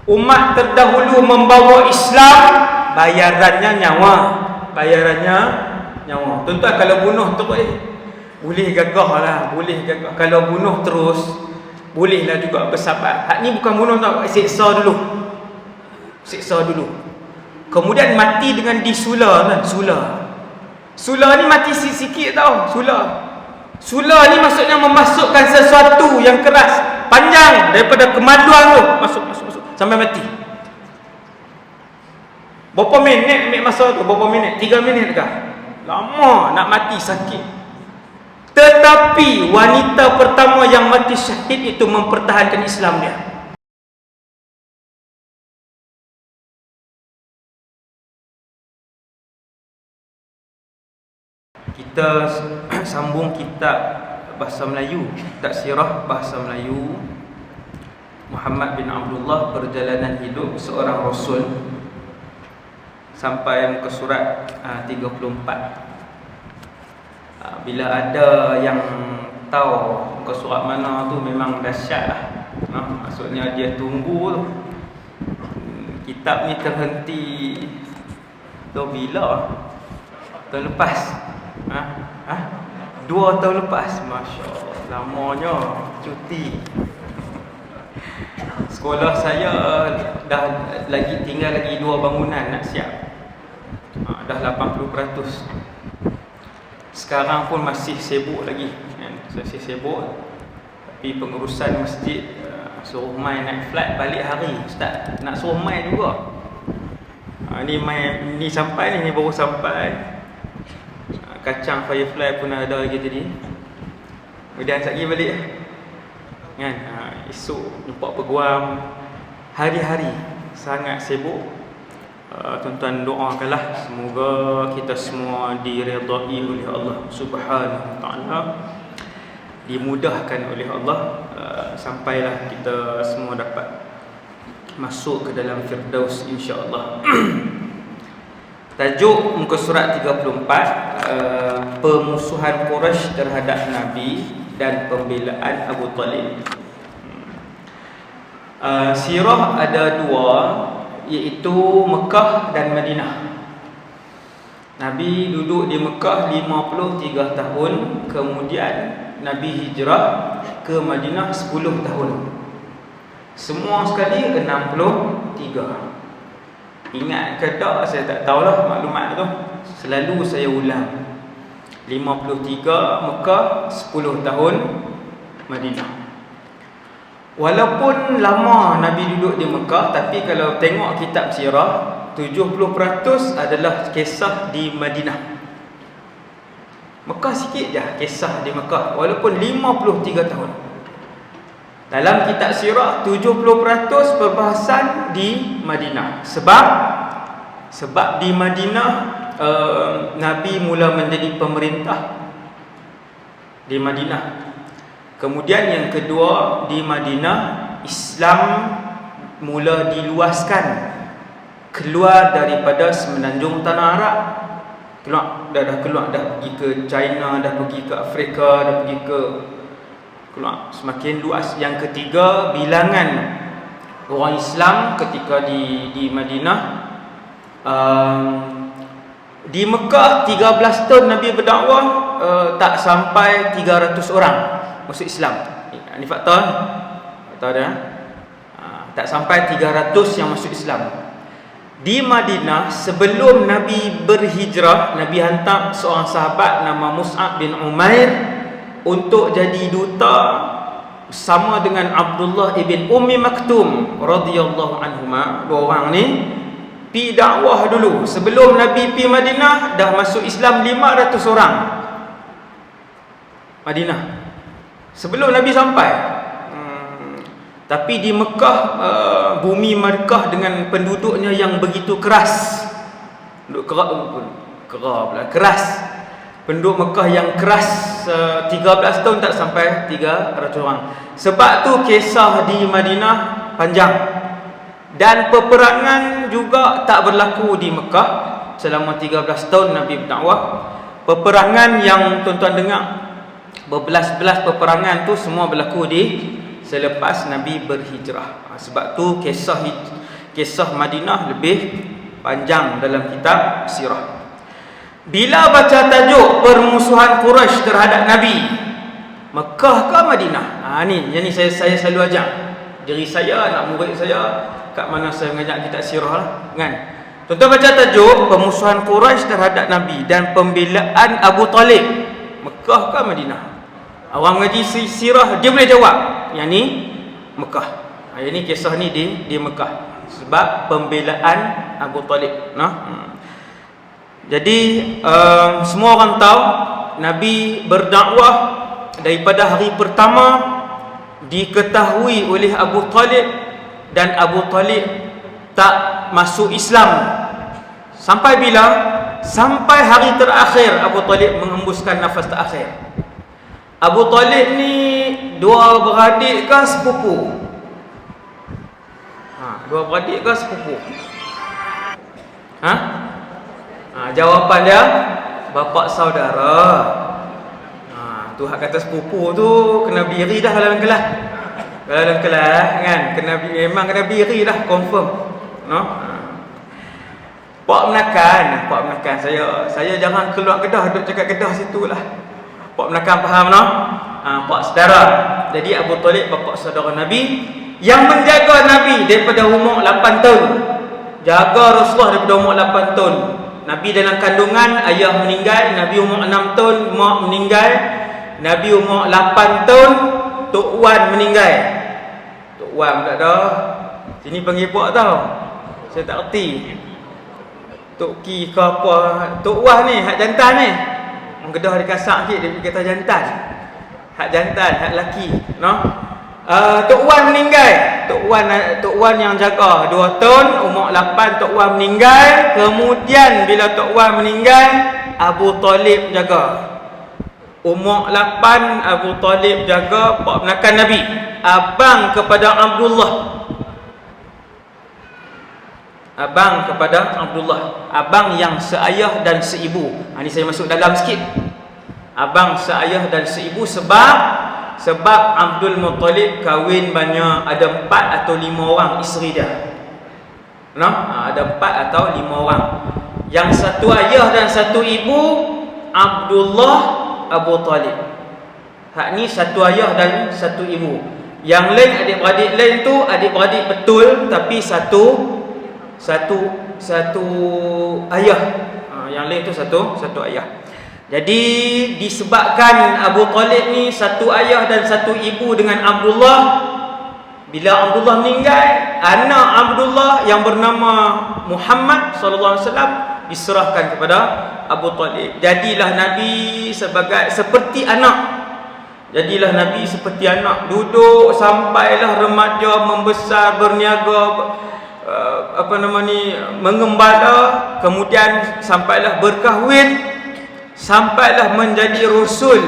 Umat terdahulu membawa Islam, bayarannya nyawa. Bayarannya nyawa. Tuan-tuan kalau bunuh terus boleh gagah lah, boleh gagah. Kalau bunuh terus bolehlah juga bersabar. Hak ni bukan bunuh tau, siksa dulu. Siksa dulu. Kemudian mati dengan disula kan, sula. Sula ni mati sikit tau, sula. Sula ni maksudnya memasukkan sesuatu yang keras, panjang daripada kemaluan tu, masuk sampai mati. Berapa minit ambil masa tu? Berapa minit? 3 minit kah? Lama nak mati, sakit. Tetapi wanita pertama yang mati syahid itu mempertahankan Islam dia. Kita sambung kitab bahasa Melayu, kitab sirah bahasa Melayu Muhammad bin Abdullah, perjalanan hidup seorang Rasul, sampai muka surat 34. Bila ada yang tahu muka surat mana tu memang dahsyat lah. Maksudnya dia tunggu tu. Kitab ni terhenti tu bila? Tahun lepas. 2 tahun lepas. Masya Allah, lamanya cuti. Sekolah saya dah tinggal lagi 2 bangunan nak siap. Dah 80%. Sekarang pun masih sibuk lagi kan? Masih sibuk. Tapi pengurusan masjid suruh mai naik flight balik hari. Ustaz nak suruh mai juga. Ni sampai ni baru sampai. Kacang firefly pun ada lagi tadi. Kemudian sekejap lagi balik kan. Esok jumpa peguam. Hari-hari sangat sibuk. Tuan-tuan doakanlah semoga kita semua diredai oleh Allah Subhanahu wa taala, dimudahkan oleh Allah, sampailah kita semua dapat masuk ke dalam Firdaus insya-Allah. Tajuk muka surat 34, pemusuhan Quraisy terhadap Nabi dan pembelaan Abu Talib. Sirah ada 2, iaitu Mekah dan Madinah. Nabi duduk di Mekah 53 tahun, kemudian Nabi hijrah ke Madinah 10 tahun. Semua sekali 63. Ingat ke tak, saya tak tahulah maklumat tu. Selalu saya ulang. 53 Mekah, 10 tahun Madinah. Walaupun lama Nabi duduk di Mekah, tapi kalau tengok kitab sirah, 70% adalah kisah di Madinah. Mekah sikit je kisah di Mekah, walaupun 53 tahun. Dalam kitab sirah 70% perbahasan di Madinah. Sebab di Madinah Nabi mula menjadi pemerintah di Madinah. Kemudian yang kedua, di Madinah Islam mula diluaskan keluar daripada semenanjung tanah Arab. Dah keluar, dah pergi ke China, dah pergi ke Afrika, dah pergi ke keluar, semakin luas. Yang ketiga, bilangan orang Islam ketika di Madinah. Di Mekah 13 tahun Nabi berdakwah, tak sampai 300 orang masuk Islam. Ini fakta dia. Tak sampai 300 yang masuk Islam. Di Madinah sebelum Nabi berhijrah, Nabi hantar seorang sahabat nama Mus'ab bin Umair untuk jadi duta bersama dengan Abdullah ibn Ummi Maktum radhiyallahu anhuma. 2 orang ni pi dakwah dulu. Sebelum Nabi pi Madinah dah masuk Islam 500 orang. Madinah sebelum Nabi sampai. Tapi di Mekah, bumi Mekah dengan penduduknya yang begitu keras. Keras. Penduduk Mekah yang keras, 13 tahun tak sampai 300 orang. Sebab tu kisah di Madinah panjang. Dan peperangan juga tak berlaku di Mekah selama 13 tahun Nabi berdakwah. Peperangan yang tuan-tuan dengar, berbelas-belas peperangan tu semua berlaku di selepas Nabi berhijrah. Sebab tu kisah kisah Madinah lebih panjang dalam kitab sirah. Bila baca tajuk permusuhan Quraisy terhadap Nabi, Mekah ke Madinah? Yang ni saya selalu ajak diri saya, anak murid saya, kat mana saya mengajar kitab sirah lah, kan. Tuan-tuan baca tajuk permusuhan Quraisy terhadap Nabi dan pembelaan Abu Talib, Mekah ke Madinah? Orang mengaji sirah dia boleh jawab, yang ni Mekah. Yang ni kisah ni di Mekah sebab pembelaan Abu Talib. Jadi semua orang tahu Nabi berdakwah daripada hari pertama diketahui oleh Abu Talib, dan Abu Talib tak masuk Islam sampai bila? Sampai hari terakhir Abu Talib menghembuskan nafas terakhir. Abu Talib ni dua beradik ke sepupu? Dua beradik ke sepupu? Jawapan dia bapa saudara. Tu hak kata sepupu tu kena biri dah dalam kelas. Dalam kelas kan memang kena biri dah, confirm. Pak menakan saya jangan keluar Kedah, duduk cakap Kedah situlah. Pak menakan faham pak saudara. Jadi Abu Talib bapa saudara Nabi yang menjaga Nabi daripada umur 8 tahun. Jaga Rasulullah daripada umur 8 tahun. Nabi dalam kandungan, ayah meninggal, Nabi umur 6 tahun, mak meninggal. Nabi umur 8 tahun, Tok Wan meninggal. Tok Wan tak ada. Sini panggil pak tau. Saya tak erti. Tok Ki ke apa? Tok Wan ni, hak jantan ni. Orang Kedah dia kasak sikit, dia kata jantan. Hak jantan, hak lelaki. Tok Wan meninggal. Tok Wan yang jaga 2 tahun, umur 8 Tok Wan meninggal. Kemudian bila Tok Wan meninggal, Abu Talib jaga. Umur 8 Abu Talib jaga pak menakan Nabi. Abang kepada Abdullah. Abang yang seayah dan seibu. Ni saya masuk dalam sikit. Abang seayah dan seibu sebab Abdul Muttalib kahwin banyak, ada 4 atau 5 orang isteri dia. Ada 4 atau 5 orang. Yang satu ayah dan satu ibu, Abdullah, Abu Talib. Hak ni satu ayah dan satu ibu. Yang lain adik-beradik lain tu adik-beradik betul, tapi satu ayah. Yang lain tu satu ayah. Jadi disebabkan Abu Talib ni satu ayah dan satu ibu dengan Abdullah, bila Abdullah meninggal, anak Abdullah yang bernama Muhammad sallallahu alaihi wasallam diserahkan kepada Abu Talib. Jadilah Nabi seperti anak. Duduk sampailah remaja, membesar, berniaga, mengembala, kemudian sampailah berkahwin, sampailah menjadi rasul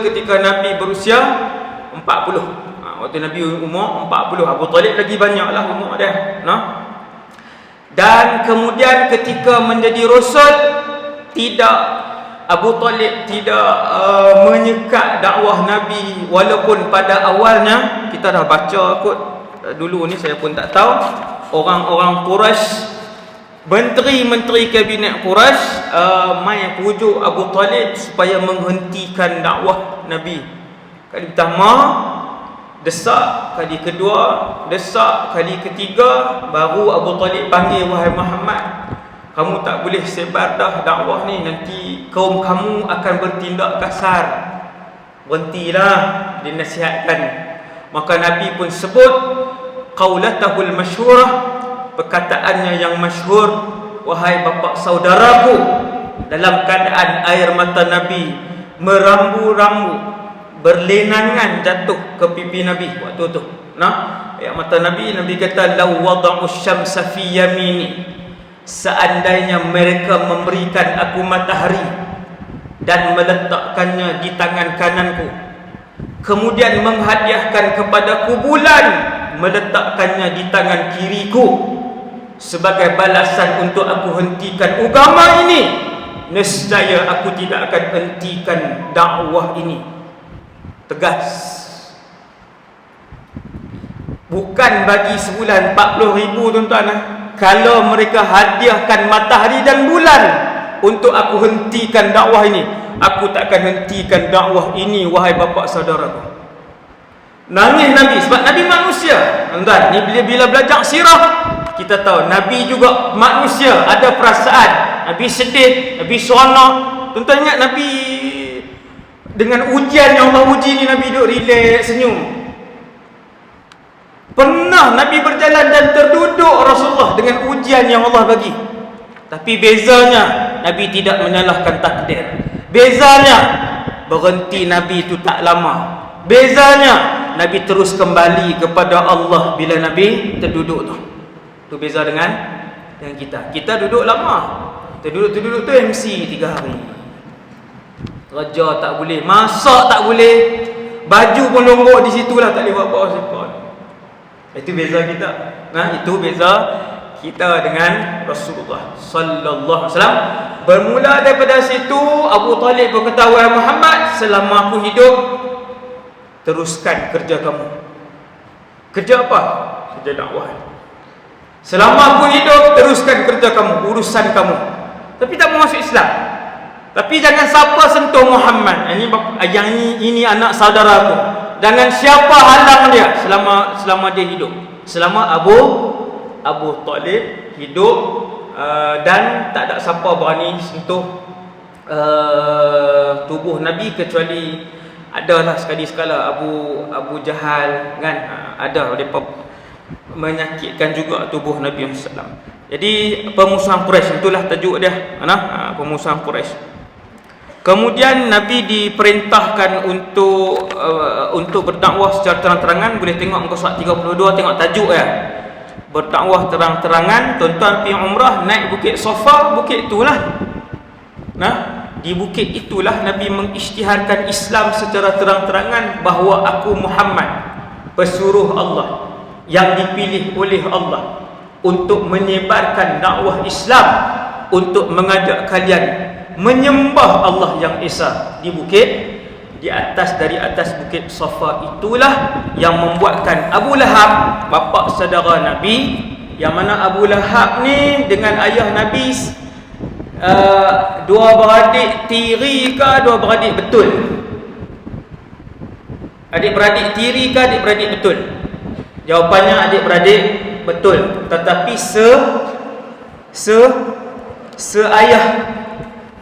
ketika Nabi berusia 40. Waktu Nabi umur 40, Abu Talib lagi banyaklah umur dia. Dan kemudian ketika menjadi rasul, Abu Talib tidak menyekat dakwah Nabi, walaupun pada awalnya kita dah baca kot dulu ni, saya pun tak tahu, orang-orang Quraisy, menteri-menteri kabinet Quraisy mai pujuk Abu Talib supaya menghentikan dakwah Nabi. Kali pertama desak, kali kedua desak, kali ketiga baru Abu Talib panggil, wahai Muhammad, kamu tak boleh sebar dah dakwah ni, nanti kaum kamu akan bertindak kasar. Berhentilah, dinasihatkan. Maka Nabi pun sebut qaulatahul masyhurah, perkataannya yang masyhur, wahai bapa saudaraku, dalam keadaan air mata Nabi merambu-rambu, berlenangan jatuh ke pipi Nabi waktu tu. Air mata Nabi kata, law wada'u syamsa fi yamini, seandainya mereka memberikan aku matahari dan meletakkannya di tangan kananku, kemudian menghadiahkan kepadaku bulan, meletakkannya di tangan kiriku sebagai balasan untuk aku hentikan agama ini, nescaya aku tidak akan hentikan dakwah ini. Tegas. Bukan bagi sebulan 40,000 tuan-tuan. Kalau mereka hadiahkan matahari dan bulan untuk aku hentikan dakwah ini, aku takkan hentikan dakwah ini, wahai bapa saudaraku. Nangis Nabi sebab Nabi manusia. Tuan-tuan, ni bila belajar sirah kita tahu Nabi juga manusia, ada perasaan. Nabi sedih, Nabi seronok. Tuan-tuan ingat Nabi dengan ujian yang Allah uji ni, Nabi duduk relax, senyum. Pernah Nabi berjalan dan terduduk Rasulullah dengan ujian yang Allah bagi. Tapi bezanya Nabi tidak menyalahkan takdir. Bezanya berhenti Nabi itu tak lama. Bezanya Nabi terus kembali kepada Allah bila Nabi terduduk tu. Tu beza dengan kita. Kita duduk lama. Terduduk tu MC 3 hari. Kerja tak boleh, masak tak boleh, baju pun longok di situlah, tak boleh buat apa-apa. Itu beza kita. Itu beza kita dengan Rasulullah sallallahu alaihi wasallam. Bermula daripada situ, Abu Talib berkata, "Wahai Muhammad, selama aku hidup, teruskan kerja kamu." Kerja apa? Kerja dakwah. Selama aku hidup, teruskan kerja kamu, urusan kamu. Tapi tak mau masuk Islam. Tapi jangan siapa sentuh Muhammad. Ini anak saudaraku. Jangan siapa halang dia selama dia hidup. Selama Abu Talib hidup, dan tak ada siapa berani sentuh tubuh Nabi, kecuali adalah sekali-sekala Abu Jahal kan, ada mereka menyakitkan juga tubuh Nabi SAW. Jadi pemusuhan Quraisy, itulah tajuk dia, pemusuhan Quraisy. Kemudian Nabi diperintahkan untuk berdakwah secara terang-terangan. Boleh tengok muka surat 32, tengok tajuk ya. Berdakwah terang-terangan. Tuan-tuan pergi umrah, naik bukit Safa, bukit itulah. Di bukit itulah Nabi mengisytiharkan Islam secara terang-terangan bahawa aku Muhammad, pesuruh Allah yang dipilih oleh Allah untuk menyebarkan dakwah Islam, untuk mengajak kalian menyembah Allah yang Esa di bukit, dari atas bukit Safa. Itulah yang membuatkan Abu Lahab, bapa saudara Nabi, yang mana Abu Lahab ni dengan ayah Nabi dua beradik tiri ke dua beradik betul? Adik-beradik tiri ke adik-beradik betul? Jawapannya adik-beradik betul. Tetapi seayah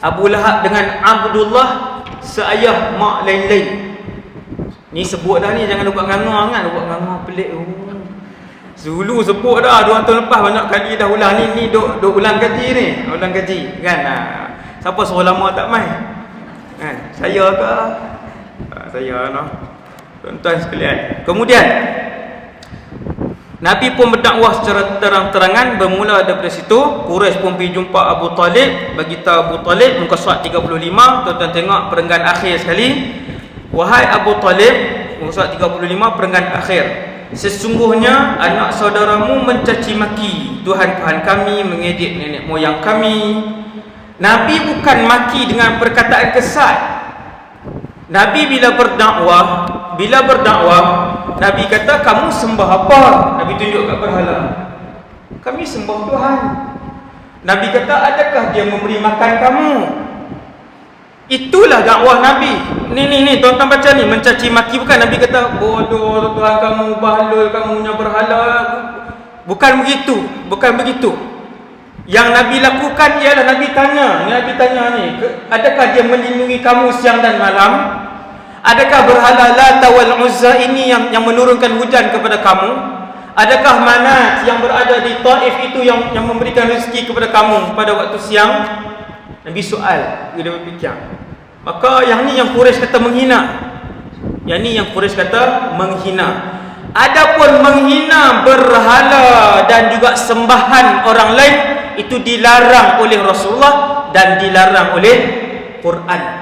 Abu Lahab dengan Abdullah, seayah mak lain-lain. Ni sebut dah ni, jangan buat nganga kan, buat nganga pelik. Dulu sebut dah 2 tahun lepas banyak kali dah ulang ni duk ulang gaji ni, ulang gaji kan. Siapa suruh lama tak mai? Kan, saya ke? Saya tuan-tuan sekalian. Kemudian Nabi pun berdakwah secara terang-terangan. Bermula daripada situ, Quraisy pun pergi jumpa Abu Talib, bagi tahu Abu Talib, muka surat 35, tuan-tuan tengok perenggan akhir sekali. Wahai Abu Talib, muka surat 35 perenggan akhir, sesungguhnya anak saudaramu mencaci maki Tuhan kami, mengejek nenek moyang kami. Nabi bukan maki dengan perkataan kesat. Nabi bila berdakwah, Nabi kata, kamu sembah apa? Nabi tunjuk kat berhala. Kami sembah Tuhan. Nabi kata, adakah dia memberi makan kamu? Itulah dakwah Nabi. Ni tuan-tuan baca ni, mencaci maki. Bukan Nabi kata, bodoh Tuhan kamu, bahlul kamu punya berhala. Bukan begitu. Yang Nabi lakukan ialah Nabi tanya ni, adakah dia melindungi kamu siang dan malam? Adakah berhala Lata wal Uzza ini yang menurunkan hujan kepada kamu? Adakah Manat yang berada di Taif itu yang memberikan rezeki kepada kamu pada waktu siang? Nabi soal, dia berfikir. Maka yang ni yang Quraisy kata menghina. Adapun menghina berhala dan juga sembahan orang lain, itu dilarang oleh Rasulullah dan dilarang oleh Quran.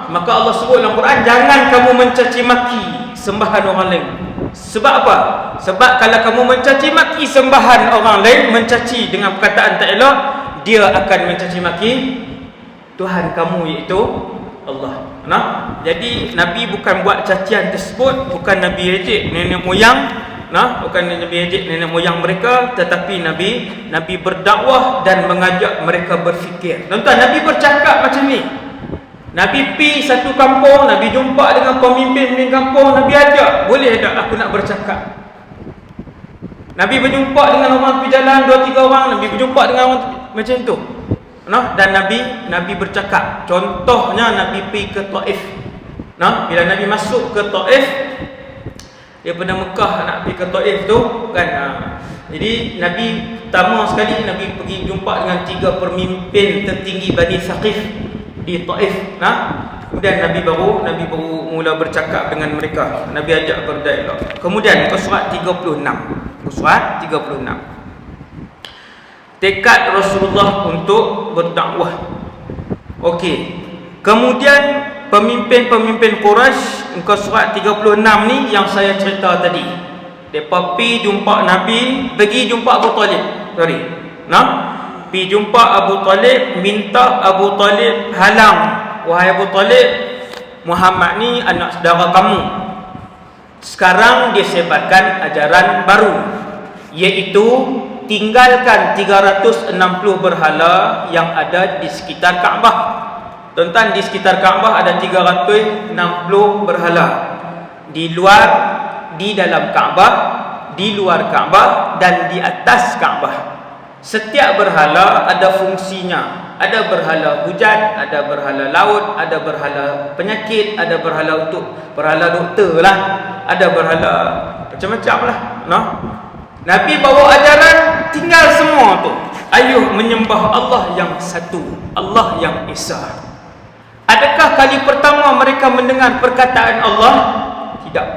Maka Allah sebut dalam Quran, jangan kamu mencaci maki sembahan orang lain. Sebab apa? Sebab kalau kamu mencaci maki sembahan orang lain, mencaci dengan perkataan tak elok, dia akan mencaci maki Tuhan kamu, iaitu Allah. Jadi Nabi bukan buat cacian tersebut, bukan Nabi rejek nenek moyang, bukan Nabi ejek nenek moyang mereka, tetapi Nabi berdakwah dan mengajak mereka berfikir. Tuan-tuan, Nabi bercakap macam ni. Nabi pi satu kampung, Nabi jumpa dengan pemimpin kampung, Nabi ajak, boleh tak aku nak bercakap? Nabi berjumpa dengan orang pergi jalan 2-3 orang, Nabi berjumpa dengan orang macam tu. Dan Nabi bercakap. Contohnya Nabi pergi ke Taif. Bila Nabi masuk ke Taif, daripada Mekah nak pergi ke Taif tu kan. Jadi Nabi pertama sekali Nabi pergi jumpa dengan 3 pemimpin tertinggi Bani Thaqif di Taif. Kemudian Nabi baru mula bercakap dengan mereka. Nabi ajak berdialog. Kemudian muka surat 36. Muka surat 36. Tekad Rasulullah untuk berdakwah. Okey. Kemudian pemimpin-pemimpin Quraisy, muka surat 36 ni yang saya cerita tadi. Depa pi jumpa Nabi, pergi jumpa Abu Talib. Pi jumpa Abu Talib, minta Abu Talib halang. Wahai Abu Talib, Muhammad ni anak saudara kamu. Sekarang dia sebarkan ajaran baru, iaitu tinggalkan 360 berhala yang ada di sekitar Kaabah. Tuan-tuan, di sekitar Kaabah ada 360 berhala. Di dalam Kaabah, di luar Kaabah dan di atas Kaabah. Setiap berhala ada fungsinya. Ada berhala hujan, ada berhala laut, ada berhala penyakit, ada berhala doktor lah, ada berhala macam-macam lah. Nabi bawa ajaran, tinggal semua tu. Ayuh menyembah Allah yang satu, Allah yang Esa. Adakah kali pertama mereka mendengar perkataan Allah? Tidak.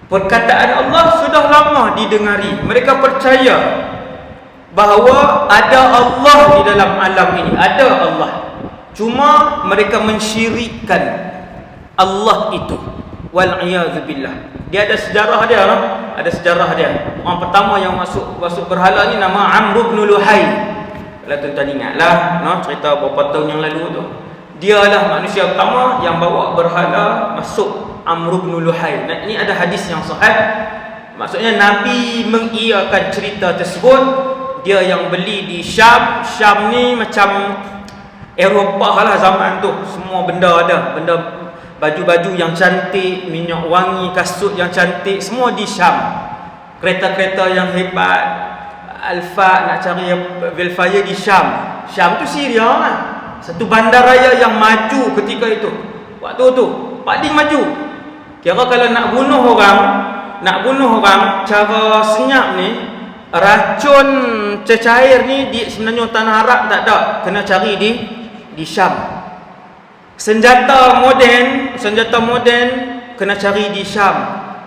Perkataan Allah sudah lama didengari. Mereka percaya bahawa ada Allah di dalam alam ini. Ada Allah. Cuma mereka mensyirikkan Allah itu. Wal'iyadzubillah. Dia ada sejarah dia lah. Ada sejarah dia. Orang pertama yang masuk berhala ni nama Amr bin Luhai. Kalau tuan-tuan ingatlah, cerita beberapa tahun yang lalu tu. Dialah manusia pertama yang bawa berhala masuk, Amr bin Luhai. Ini ada hadis yang sahih. Maksudnya Nabi mengiyakan cerita tersebut. Dia yang beli di Syam. Syam ni macam Eropah lah zaman tu. Semua benda ada. Benda baju-baju yang cantik, minyak wangi, kasut yang cantik, semua di Syam. Kereta-kereta yang hebat, Alfa nak cari Velfire di Syam. Syam tu Syria lah. Satu bandaraya yang maju ketika itu. Waktu tu paling maju. Kira kalau nak bunuh orang, cara senyap ni, racun cecair ni sebenarnya tanah Arab tak ada, kena cari di Syam. Senjata moden kena cari di Syam.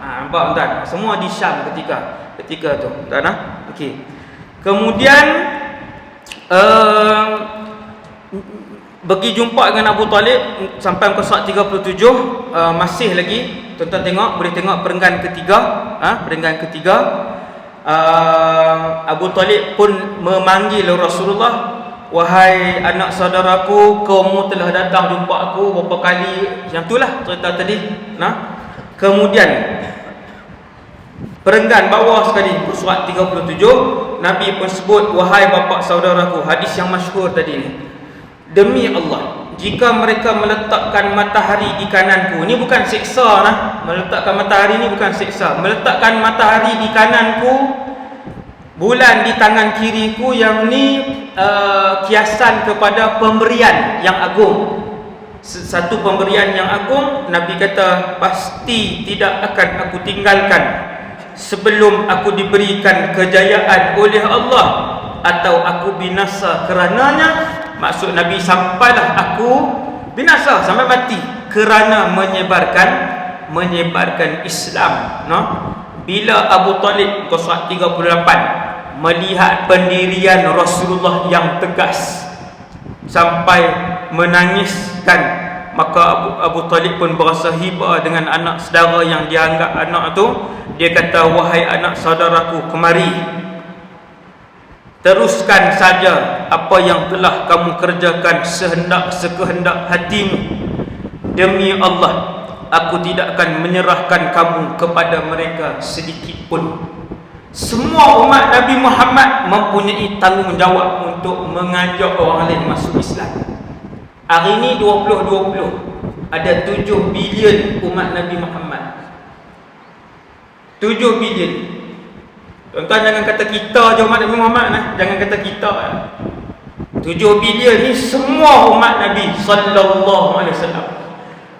Nampak tuan? Semua di Syam ketika tu. Tuan okey. Kemudian pergi jumpa dengan Abu Talib sampai muka surat 37. Masih lagi tuan-tuan tengok, boleh tengok perenggan ketiga. Abu Talib pun memanggil Rasulullah, wahai anak saudaraku, kamu telah datang jumpa aku berapa kali. Yang itulah cerita tadi. Kemudian perenggan bawah sekali, surat 37, Nabi pun sebut, wahai bapa saudaraku. Hadis yang masyhur tadi ni. Demi Allah, jika mereka meletakkan matahari di kananku, ini bukan siksa lah. Meletakkan matahari ni bukan siksa. Meletakkan matahari di kananku, bulan di tangan kiriku, yang ni kiasan kepada pemberian yang agung. Satu pemberian yang agung. Nabi kata, pasti tidak akan aku tinggalkan sebelum aku diberikan kejayaan oleh Allah atau aku binasa kerananya. Maksud Nabi, sampailah aku binasa, sampai mati, kerana menyebarkan Islam. Bila Abu Talib, surat 38, melihat pendirian Rasulullah yang tegas sampai menangiskan, maka Abu Talib pun berasa hiba dengan anak saudara yang dianggap anak tu. Dia kata, wahai anak saudaraku, kemari, teruskan saja apa yang telah kamu kerjakan sekehendak hatimu. Demi Allah, aku tidak akan menyerahkan kamu kepada mereka sedikit pun. Semua umat Nabi Muhammad mempunyai tanggungjawab untuk mengajak orang lain masuk Islam. Hari ini 2020 ada 7 bilion umat Nabi Muhammad. 7 bilion. Tuan-tuan jangan kata kita je umat Nabi Muhammad nah. Jangan kata kita. 7 bilion ni semua umat Nabi sallallahu alaihi wasallam.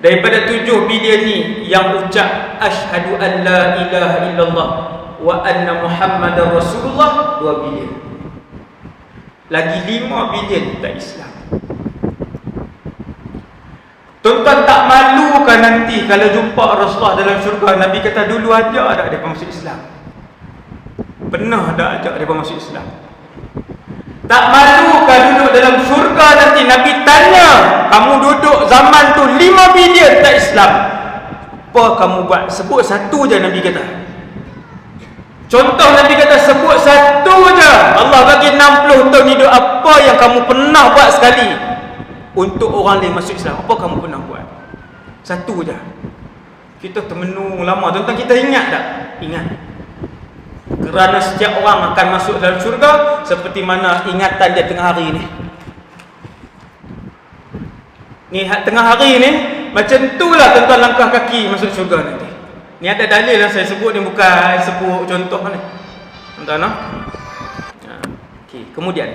Daripada 7 bilion ni yang ucap asyhadu an la ilaha illallah wa anna Muhammadar Rasulullah 2 bilion. Lagi 5 bilion tak Islam. Tuan-tuan tak malu kan nanti kalau jumpa Rasulullah dalam syurga, Nabi kata dulu ajak tak mereka masuk Islam? Pernah tak ajak mereka masuk Islam? Tak malu kan duduk dalam syurga nanti Nabi tanya, kamu duduk zaman tu 5 bilion tak Islam, apa kamu buat? Sebut satu je Nabi kata. Contoh Nabi kata sebut satu je. Allah bagi 60 tahun hidup, apa yang kamu pernah buat sekali untuk orang lain masuk Islam? Apa kamu pernah buat? Satu je. Kita termenung lama. Tuan-tuan, kita ingat tak? Ingat. Kerana setiap orang akan masuk dalam syurga seperti mana ingatan dia tengah hari ni. Ni tengah hari ni macam itulah tuan-tuan langkah kaki masuk syurga nanti. Ni ada dalil yang saya sebut ni, bukan sebut contoh ni. Tuan-tuan no? Okey, kemudian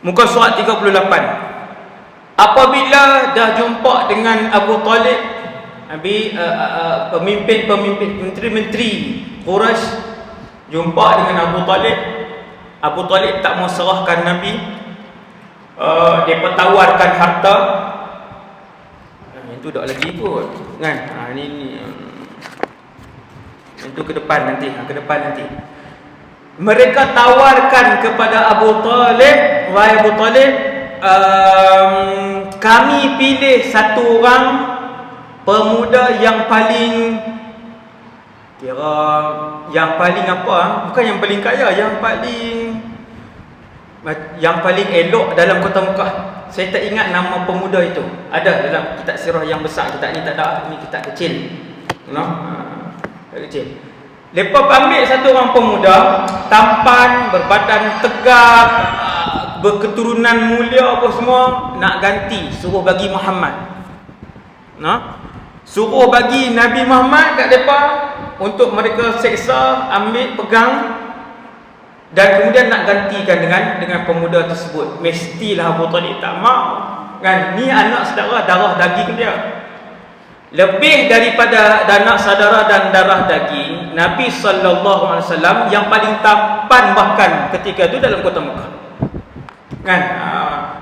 muka surat 38. Apabila dah jumpa dengan Abu Talib, pemimpin-pemimpin, menteri-menteri Quraisy jumpa dengan Abu Talib. Abu Talib tak mau serahkan Nabi. Dia tawarkan harta. Itu tak lagi kot kan. Ini itu ke depan nanti. Mereka tawarkan kepada Abu Talib, wahai Abu Talib, kami pilih satu orang pemuda yang paling apa? Bukan yang paling kaya, yang paling elok dalam kota Mekah. Saya tak ingat nama pemuda itu. Ada dalam kitab sirah yang besar. Kitab ni tak ada, ni kitab kecil. Kecil. Lepas ambil satu orang pemuda, tampan, berbadan tegap, berketurunan mulia apa semua, nak ganti, suruh bagi Muhammad. Suruh bagi Nabi Muhammad kat depa untuk mereka seksa, ambil, pegang, dan kemudian nak gantikan dengan pemuda tersebut. Mestilah Abu Talib tak mau kan, ni anak saudara darah daging dia. Lebih daripada anak saudara dan darah daging, Nabi sallallahu alaihi wasallam yang paling tampan bahkan ketika itu dalam kota Mekah. Kan?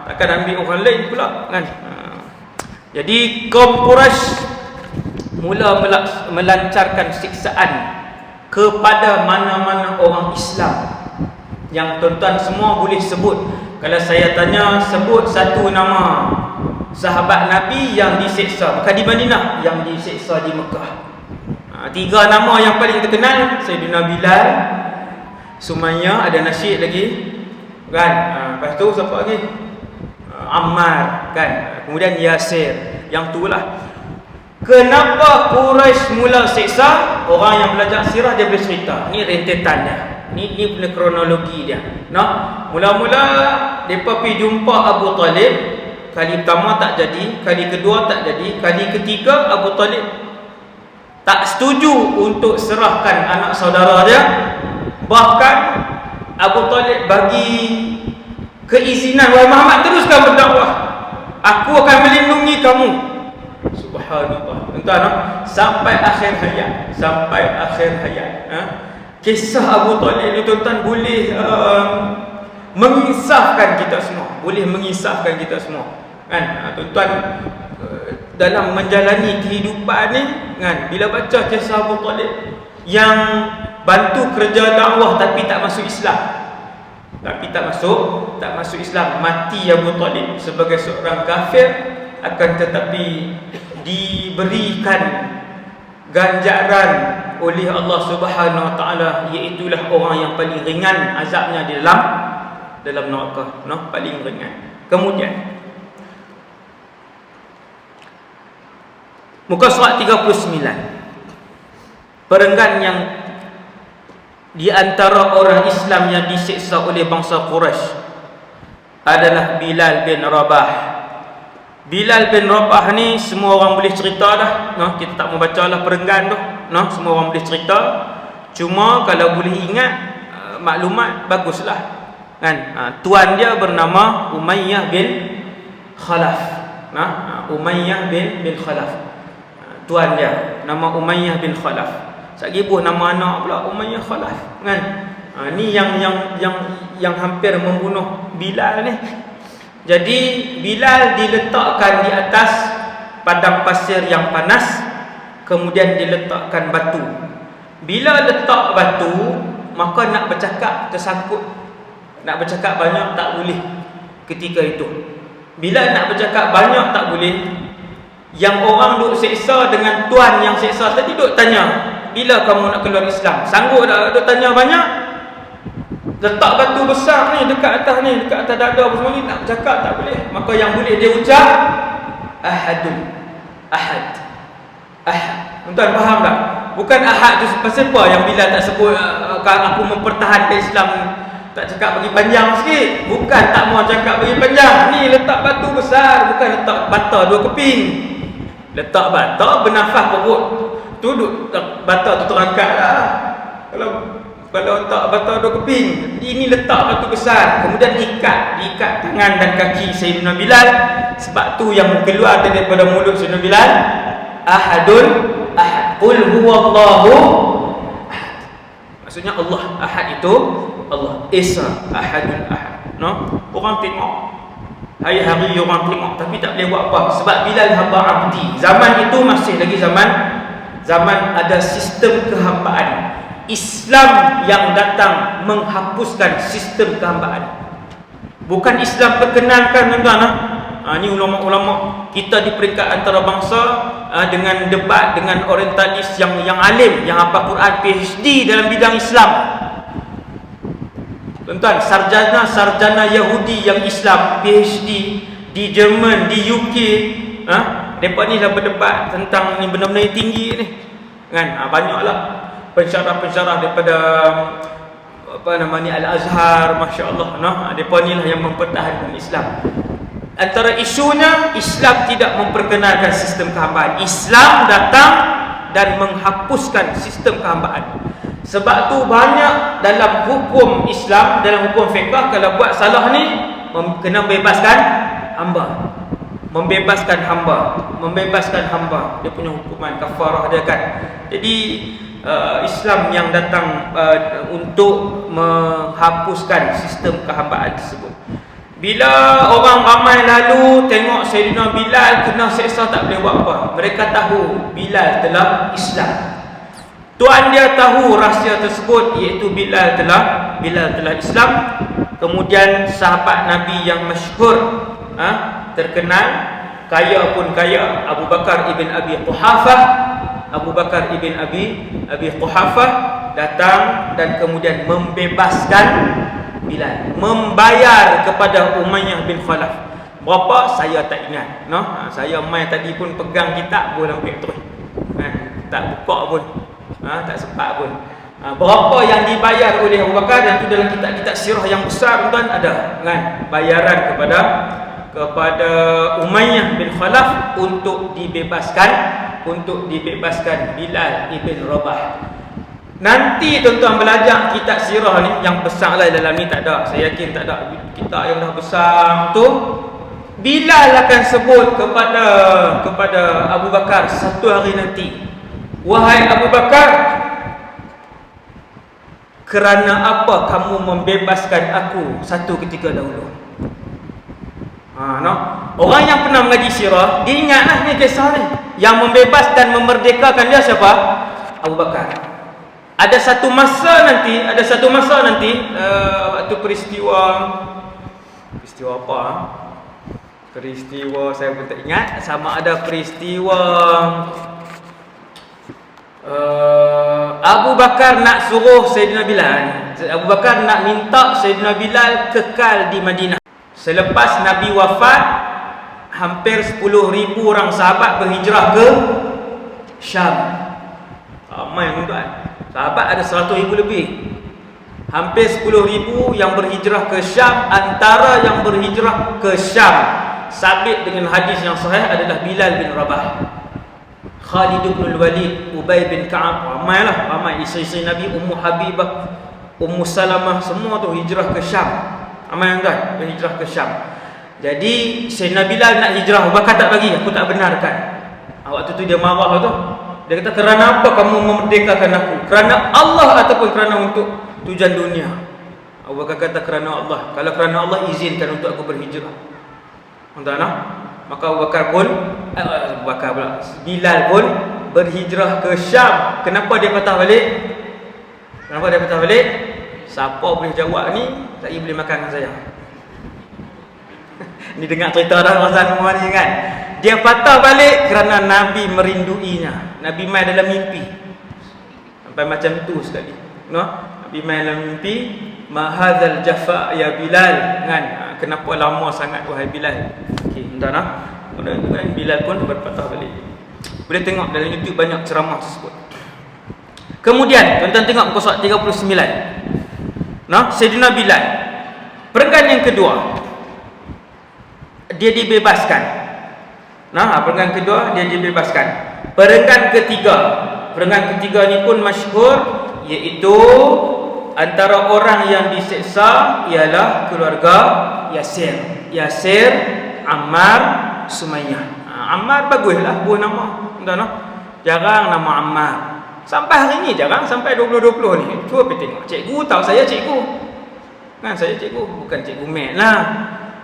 Takkan ambil orang lain pula kan? Jadi kaum Quraisy mula melancarkan siksaan kepada mana-mana orang Islam. Yang tuan-tuan semua boleh sebut. Kalau saya tanya, sebut satu nama sahabat Nabi yang diseksa, bukan di Madinah, yang diseksa di Mekah. 3 nama yang paling terkenal, Sayyidina Bilal, Sumayyah, ada nasyid lagi kan. Lepas tu siapa lagi? Ammar kan. Kemudian Yasir. Yang tu lah. Kenapa Quraisy mula seksa? Orang yang belajar sirah dia boleh cerita. Ni rentetan dia. Ni punya kronologi dia. Mula-mula depa pergi jumpa Abu Talib. Kali pertama tak jadi, kali kedua tak jadi, kali ketiga Abu Talib tak setuju untuk serahkan anak saudara dia. Bahkan Abu Talib bagi keizinan, wahai Muhammad, teruskan berdakwah, aku akan melindungi kamu. Subhanallah. Tuan-tuan, sampai akhir hayat. Kisah Abu Talib ni tuan-tuan boleh mengisahkan kita semua. Kan? Tuan-tuan, dalam menjalani kehidupan ni kan, bila baca kisah Abu Talib yang bantu kerja dakwah tapi tak masuk Islam, mati Abu Talib sebagai seorang kafir, akan tetapi diberikan ganjaran oleh Allah Subhanahu Wa Taala, iaitulah orang yang paling ringan azabnya di dalam neraka, paling ringan. Kemudian Muka surat 39. Perenggan yang di antara orang Islam yang disiksa oleh bangsa Quraisy adalah Bilal bin Rabah. Bilal bin Rabah ni semua orang boleh cerita dah. Kita tak mau baca lah perenggan tu. Semua orang boleh cerita. Cuma kalau boleh ingat maklumat, baguslah. Kan? Tuan dia bernama Umayyah bin Khalaf. Umayyah bin Khalaf. Tuan dia nama Umayyah bin Khalaf. Sagibuh nama anak pula Umayyah Khalaf, kan? Ni yang hampir membunuh Bilal ni. Jadi Bilal diletakkan di atas padang pasir yang panas, kemudian diletakkan batu. Bila letak batu, maka nak bercakap tersangkut. Nak bercakap banyak tak boleh ketika itu. Bila nak bercakap banyak tak boleh, yang orang duk seksa dengan tuan yang seksa tadi duk tanya, bila kamu nak keluar Islam? Sanggup tak duk tanya banyak? Letak batu besar ni dekat atas dada apa semua ni, nak bercakap tak boleh. Maka yang boleh dia ucap ahadun, ahad. Tuan faham tak? Bukan ahad tu pasal apa yang bila tak sebut aku mempertahankan Islam, tak cakap bagi panjang sikit. Bukan tak mau cakap bagi panjang. Ni letak batu besar, bukan letak bata dua keping. Letak bata bernafas perut. Tu bata tu terangkat lah. Kalau letak bata dua keping, ini letak batu besar, kemudian diikat tangan dan kaki Sayyidina Bilal. Sebab tu yang keluar daripada mulut Sayyidina Bilal, ahadun ahad. Qul huwallahu ahad. Maksudnya Allah ahad itu Allah Esa, ahadun ahad. Orang tengok hari-hari orang tengok, tapi tak boleh buat apa. Sebab Bilal hamba abdi. Zaman itu masih lagi zaman ada sistem kehambaan. Islam yang datang menghapuskan sistem kehambaan. Bukan Islam perkenalkan, tuan-tuan. Ni ulama-ulama kita di peringkat antarabangsa dengan debat dengan orientalis yang alim, yang hafal Quran, PhD dalam bidang Islam. Tuan-tuan, sarjana Yahudi yang Islam, PhD di Jerman, di UK, mereka ni dah berdebat tentang ni benda-benda yang tinggi ni, kan? Banyaklah pensyarah-pensyarah daripada Al-Azhar, masya-Allah. Mereka ni lah yang mempertahankan Islam. Antara isunya, Islam tidak memperkenalkan sistem kehambaan. Islam datang dan menghapuskan sistem kehambaan. Sebab tu banyak dalam hukum Islam, dalam hukum fiqh, kalau buat salah ni kena bebaskan hamba. Membebaskan hamba. Dia punya hukuman kafarah dia, kan. Jadi Islam yang datang untuk menghapuskan sistem kehambaan tersebut. Bila orang ramai lalu tengok Sayyidina Bilal kena seksa, tak boleh buat apa. Mereka tahu Bilal telah Islam. Tuan dia tahu rahsia tersebut, iaitu Bilal telah Islam. Kemudian sahabat Nabi yang masyhur, terkenal, kaya pun kaya, Abu Bakar ibn Abi Quhafah datang dan kemudian membebaskan Bilal, membayar kepada Umayyah bin Khalaf. Berapa saya tak ingat. Saya main tadi pun pegang kitab boleh ambil terus. Tak buka pun. Tak sempat pun. Berapa yang dibayar oleh Abu Bakar, dan itu dalam kitab-kitab sirah yang besar, tuan, ada, kan? Bayaran kepada Umayyah bin Khalaf untuk dibebaskan Bilal ibn Rabah. Nanti tuan-tuan belajar kitab sirah ni yang besar lah, dalam ni tak ada, saya yakin tak ada kitab yang dah besar tu. Bilal akan sebut kepada Abu Bakar satu hari nanti, wahai Abu Bakar, kerana apa kamu membebaskan aku satu ketika dahulu? Orang yang pernah mengaji sirah, dia ingatlah ni kisah ni. Yang membebas dan memerdekakan dia siapa? Abu Bakar. Ada satu masa nanti waktu peristiwa apa? Peristiwa saya pun tak ingat, sama ada peristiwa Abu Bakar nak suruh Sayyidina Bilal. Abu Bakar nak minta Sayyidina Bilal kekal di Madinah. Selepas Nabi wafat, hampir 10,000 orang sahabat berhijrah ke Syam. Ramai tuan. Sahabat ada 100,000 lebih. Hampir 10,000 yang berhijrah ke Syam. Antara yang berhijrah ke Syam, sabit dengan hadis yang sahih, adalah Bilal bin Rabah, Khalid bin Walid, Ubay bin Ka'ab. Ramai isteri-isteri Nabi, Ummu Habibah, Ummu Salamah, semua tu hijrah ke Syam. Ramai tuan berhijrah ke Syam. Jadi Sayyidina Bilal nak hijrah, Abu Bakar tak bagi, aku tak benarkan. Waktu tu dia marah tu. Dia kata, kerana apa kamu memerdekakan aku? Kerana Allah ataupun kerana untuk tujuan dunia? Abu Bakar kata, kerana Allah. Kalau kerana Allah, izinkan untuk aku berhijrah. Tuan-tuan, maka Abu Bakar pun Bilal pun berhijrah ke Syam. Kenapa dia patah balik? Siapa boleh jawab ni, saya boleh makan dengan saya. Ni dengar cerita dah pasal semua ni kan. Dia patah balik kerana Nabi merinduinya. Nabi mai dalam mimpi. Sampai macam tu sekali. Nabi mai dalam mimpi, ma hadzal jafa ya Bilal, kan? Kenapa lama sangat wahai Bilal? Okey, entahlah. Kemudian Bilal pun berpatah balik. Boleh tengok dalam YouTube banyak ceramah tersebut. Kemudian tuan-tuan tengok muka surat 39. Sayyidina Bilal. Perenggan yang kedua, dia dibebaskan. Perenggan kedua dia dibebaskan. Perenggan ketiga ni pun masyhur, iaitu antara orang yang diseksa ialah keluarga Yasir, Ammar, Sumayyah. Ammar baguslah buah nama, entah. Jarang nama Ammar. Sampai hari ni jarang, sampai 2020 ni. Cuba pergi tengok. Cikgu tahu saya cikgu. Kan saya cikgu, bukan cikgu Mat lah.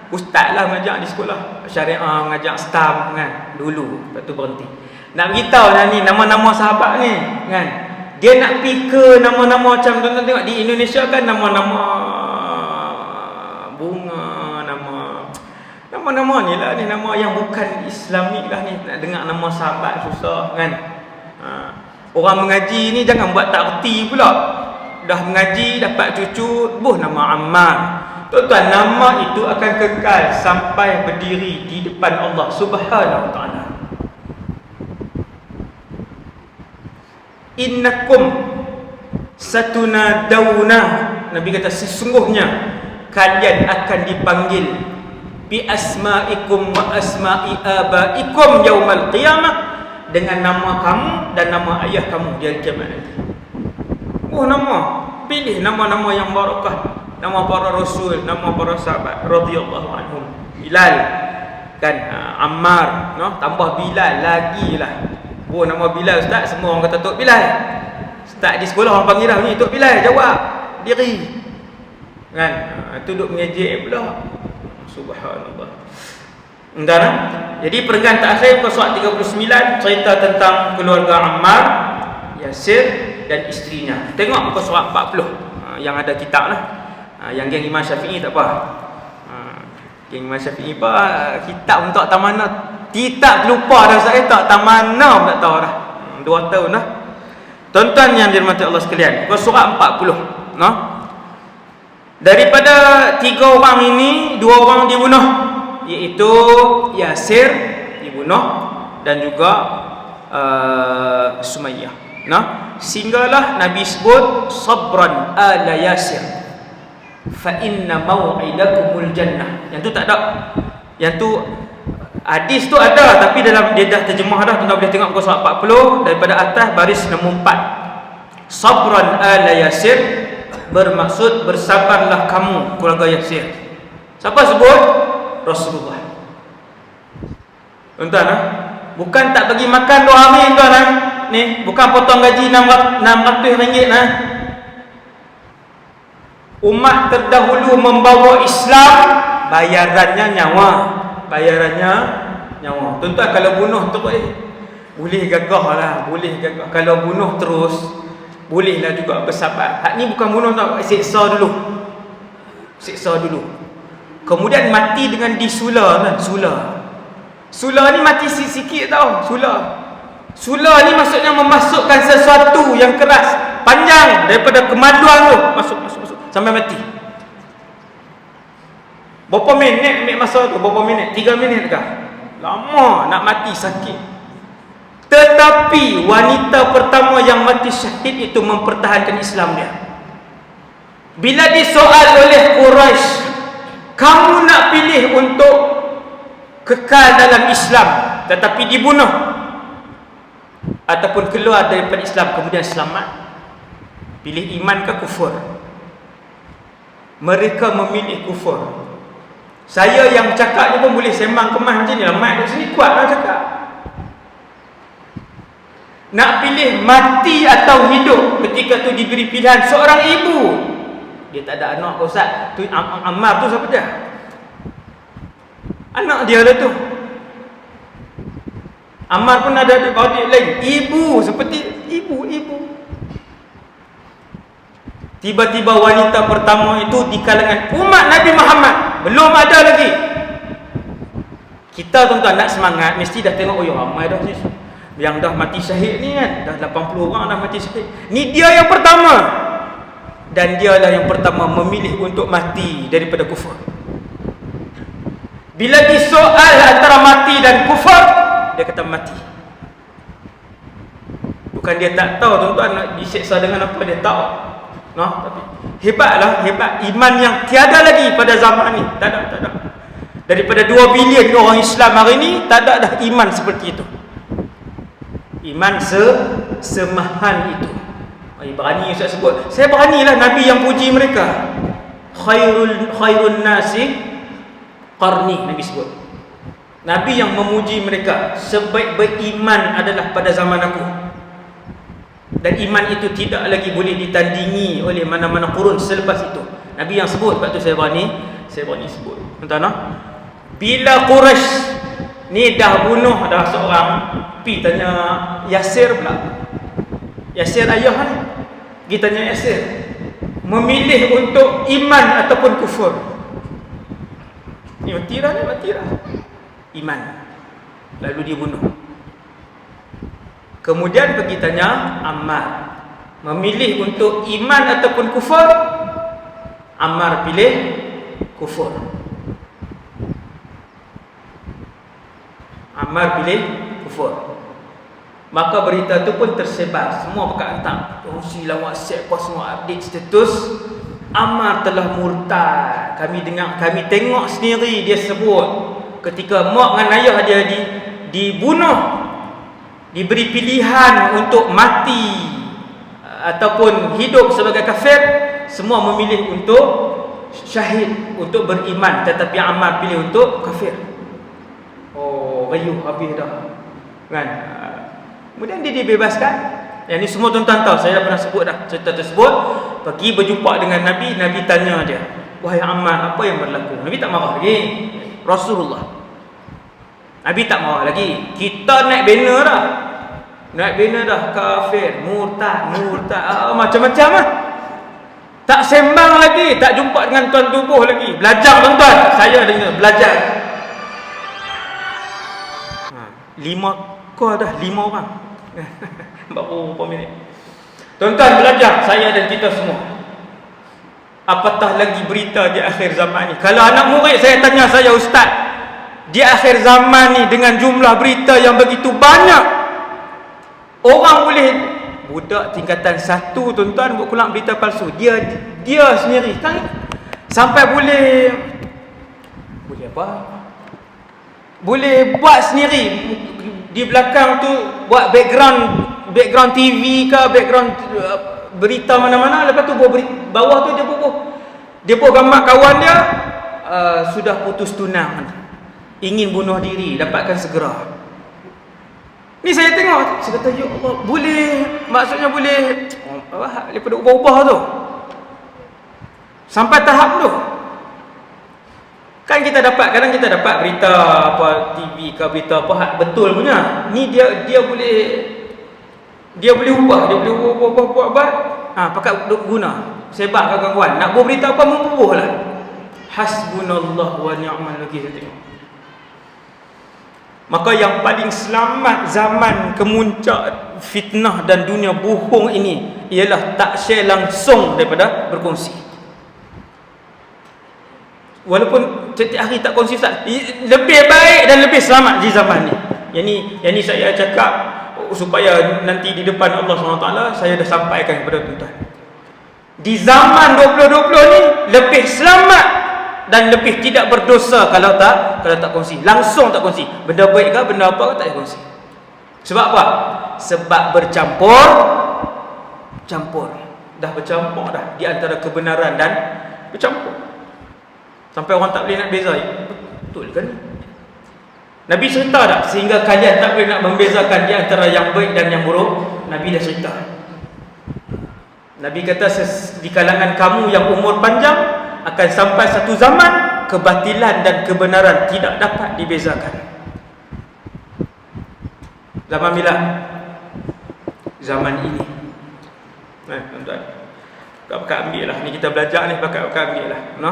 Ustaz lah mengajar di sekolah syariah, mengajar staff kan dulu, lepas tu berhenti. Nak beritahu lah ni nama-nama sahabat ni kan. Dia nak pergi ke nama-nama macam tuan-tuan tengok di Indonesia kan, nama-nama bunga, nama-nama ni lah ni, nama yang bukan Islamik lah ni. Nak dengar nama sahabat susah kan. Orang mengaji ni jangan buat tak erti pula. Dah mengaji dapat cucu, nama Ammar. Tuan-tuan, nama itu akan kekal sampai berdiri di depan Allah Subhanahu wa ta'ala. Innakum satunadawna, Nabi kata sesungguhnya kalian akan dipanggil bi asma'ikum wa asma'i abaikum yaumal qiyamah, dengan nama kamu dan nama ayah kamu di hari kiamat nanti. Nama, pilih nama-nama yang barakah. Nama para rasul, nama para sahabat radhiyallahu anhum. Bilal kan, Ammar, tambah Bilal lagi lah. Nama Bilal ustaz, semua orang kata Tok Bilal. Ustaz di sekolah orang panggil dah ni Tok Bilal, jawab diri. Kan, tu duk mengejek pula. Subhanallah. Entahlah. Jadi perenggan terakhir surat 39 cerita tentang keluarga Ammar, Yasir dan isterinya. Tengok muka surat 40 yang ada kitab lah. Yang geng Imam Syafi'i tak apa. Geng Imam Syafi'i apa kitab untuk tamana. Kitab lupa dah saya tak tamana tak tahu dah. 2 tahun dah. Tuan-tuan yang dirahmati Allah sekalian, muka surat 40. Daripada 3 orang ini, 2 orang dibunuh, iaitu Yasir dibunuh dan juga Sumayyah. Sehinggalah Nabi sebut sabran ala Yasir fa inna mau'idakumul jannah. Yang tu tak ada. Yang tu hadis tu ada tapi dalam dia dah terjemah dah. Tuan boleh tengok muka surat 40 daripada atas baris nombor 4. Sabran ala Yasir bermaksud bersabarlah kamu keluarga Yasir. Siapa sebut? Rasulullah. Tuan-tuan, bukan tak bagi makan 2 hari tuan. Ni bukan potong gaji RM600 nah. Umat terdahulu membawa Islam, bayarannya nyawa. Tuan-tuan, kalau bunuh terus boleh gagah lah, boleh gagah. Kalau bunuh terus bolehlah juga bersabar. Hak ni bukan bunuh tau, siksa dulu. Kemudian mati dengan disula kan, Sula ni mati sikit tau, Sula ni maksudnya memasukkan sesuatu yang keras, panjang daripada kemaluan tu, masuk sampai mati. Berapa minit ambil masa tu? Berapa minit? 3 minit kah? Lama nak mati, sakit. Tetapi wanita pertama yang mati syahid itu mempertahankan Islam dia. Bila disoal oleh Quraisy, kamu nak pilih untuk kekal dalam Islam tetapi dibunuh, ataupun keluar daripada Islam kemudian selamat? Pilih iman ke kufur? Mereka memilih kufur. Saya yang cakap ni pun boleh sembang kemas macam ni lah. Mat kat sini kuat lah cakap. Nak pilih mati atau hidup, ketika tu diberi pilihan seorang ibu. Dia tak ada anak, Ustaz. Tu Ammar tu siapa dia? Anak dia lah tu. Ammar pun ada adik lain. Ibu, seperti ibu. Tiba-tiba wanita pertama itu di kalangan umat Nabi Muhammad. Belum ada lagi. Kita tuan-tuan nak semangat, mesti dah tengok, oh ya ramai dah yang dah mati syahid ni kan. Dah 80 orang dah mati syahid. Ni dia yang pertama. Dan dialah yang pertama memilih untuk mati daripada kufur. Bila disoal antara mati dan kufur, dia kata mati. Bukan dia tak tahu tuan-tuan nak diseksa dengan apa, dia tahu. Tapi hebatlah, hebat iman yang tiada lagi pada zaman ni. Tak ada. Daripada 2 bilion orang Islam hari ni, tak ada dah iman seperti itu. Iman semahal itu. Berani Ustaz sebut. Saya beranilah Nabi yang puji mereka. Khairun nasi qarni, Nabi sebut. Nabi yang memuji mereka. Sebaik-baik iman adalah pada zaman aku. Dan iman itu tidak lagi boleh ditandingi oleh mana-mana kurun selepas itu. Nabi yang sebut. Sebab tu saya berani sebut. Tuan-tuan, bila Quraisy ni dah bunuh dah seorang, pi tanya Yasir pula. Yasir ayah ni. Pergi tanya Yasir, memilih untuk iman ataupun kufur. Ni mati dah. Iman. Lalu dia bunuh. Kemudian pergi tanya Ammar, memilih untuk iman ataupun kufur? Ammar pilih kufur. Maka berita tu pun tersebar, semua pakai hantar, kongsi lah WhatsApp, semua update status. Ammar telah murtad. Kami tengok sendiri dia sebut ketika mak dengan ayah dia dibunuh, diberi pilihan untuk mati ataupun hidup sebagai kafir, semua memilih untuk syahid, untuk beriman. Tetapi Ammar pilih untuk kafir. Oh, rayuh habis dah kan. Kemudian dia dibebaskan. Yang ni semua tuan-tuan tahu, saya dah pernah sebut dah cerita tersebut. Pergi berjumpa dengan Nabi, Nabi tanya dia, wahai Ammar, apa yang berlaku? Nabi tak marah lagi. Rasulullah Nabi tak marah lagi. Kita naik banner dah, kafir, murtad, macam-macam lah. Tak sembang lagi, tak jumpa dengan tuan tubuh lagi. Belajar tuan-tuan, saya dengar belajar. 5 orang. Berapa minit? Tuan-tuan belajar, saya dan kita semua. Apatah lagi berita di akhir zaman ni. Kalau anak murid saya tanya saya, Ustaz, di akhir zaman ni dengan jumlah berita yang begitu banyak, orang boleh, budak tingkatan 1 tuan-tuan buat kulang berita palsu. Dia sendiri kan sampai boleh apa? Boleh buat sendiri di belakang tu, buat background TV ke, background berita mana-mana. Lepas tu bawah tu dia buat gambar kawan dia sudah putus tunang, ingin bunuh diri, dapatkan segera. Ni saya tengok, saya kata ya Allah, boleh, maksudnya boleh daripada ubah-ubah tu sampai tahap tu. Kan kadang kita dapat berita apa TV ke, berita apa betul punya. Ni dia boleh ubah, dia boleh buat pakai guna sebar ke kawan. Nak buat berita apa membubuh lah. Hasbunallah wa ni'mal wakil. Tengok. Maka yang paling selamat zaman kemuncak fitnah dan dunia bohong ini ialah tak share langsung daripada berkongsi. Walaupun setiap hari tak kongsi, Ustaz, lebih baik dan lebih selamat di zaman ni. Yang ni saya cakap supaya nanti di depan Allah SWT saya dah sampaikan kepada tuan-tuan. Di zaman 2020 ni lebih selamat dan lebih tidak berdosa kalau tak kongsi. Langsung tak kongsi. Benda baik ke benda apa ke tak kongsi. Sebab apa? Sebab bercampur. Dah bercampur dah di antara kebenaran dan bercampur. Sampai orang tak boleh nak beza. Betul ke ni? Nabi cerita tak sehingga kalian tak boleh nak membezakan di antara yang baik dan yang buruk? Nabi dah cerita. Nabi kata di kalangan kamu yang umur panjang akan sampai satu zaman kebatilan dan kebenaran tidak dapat dibezakan. Zaman bila? Zaman ini. Tuan-tuan, pakai ambil lah. Ni kita belajar ni, pakai ambil lah. No?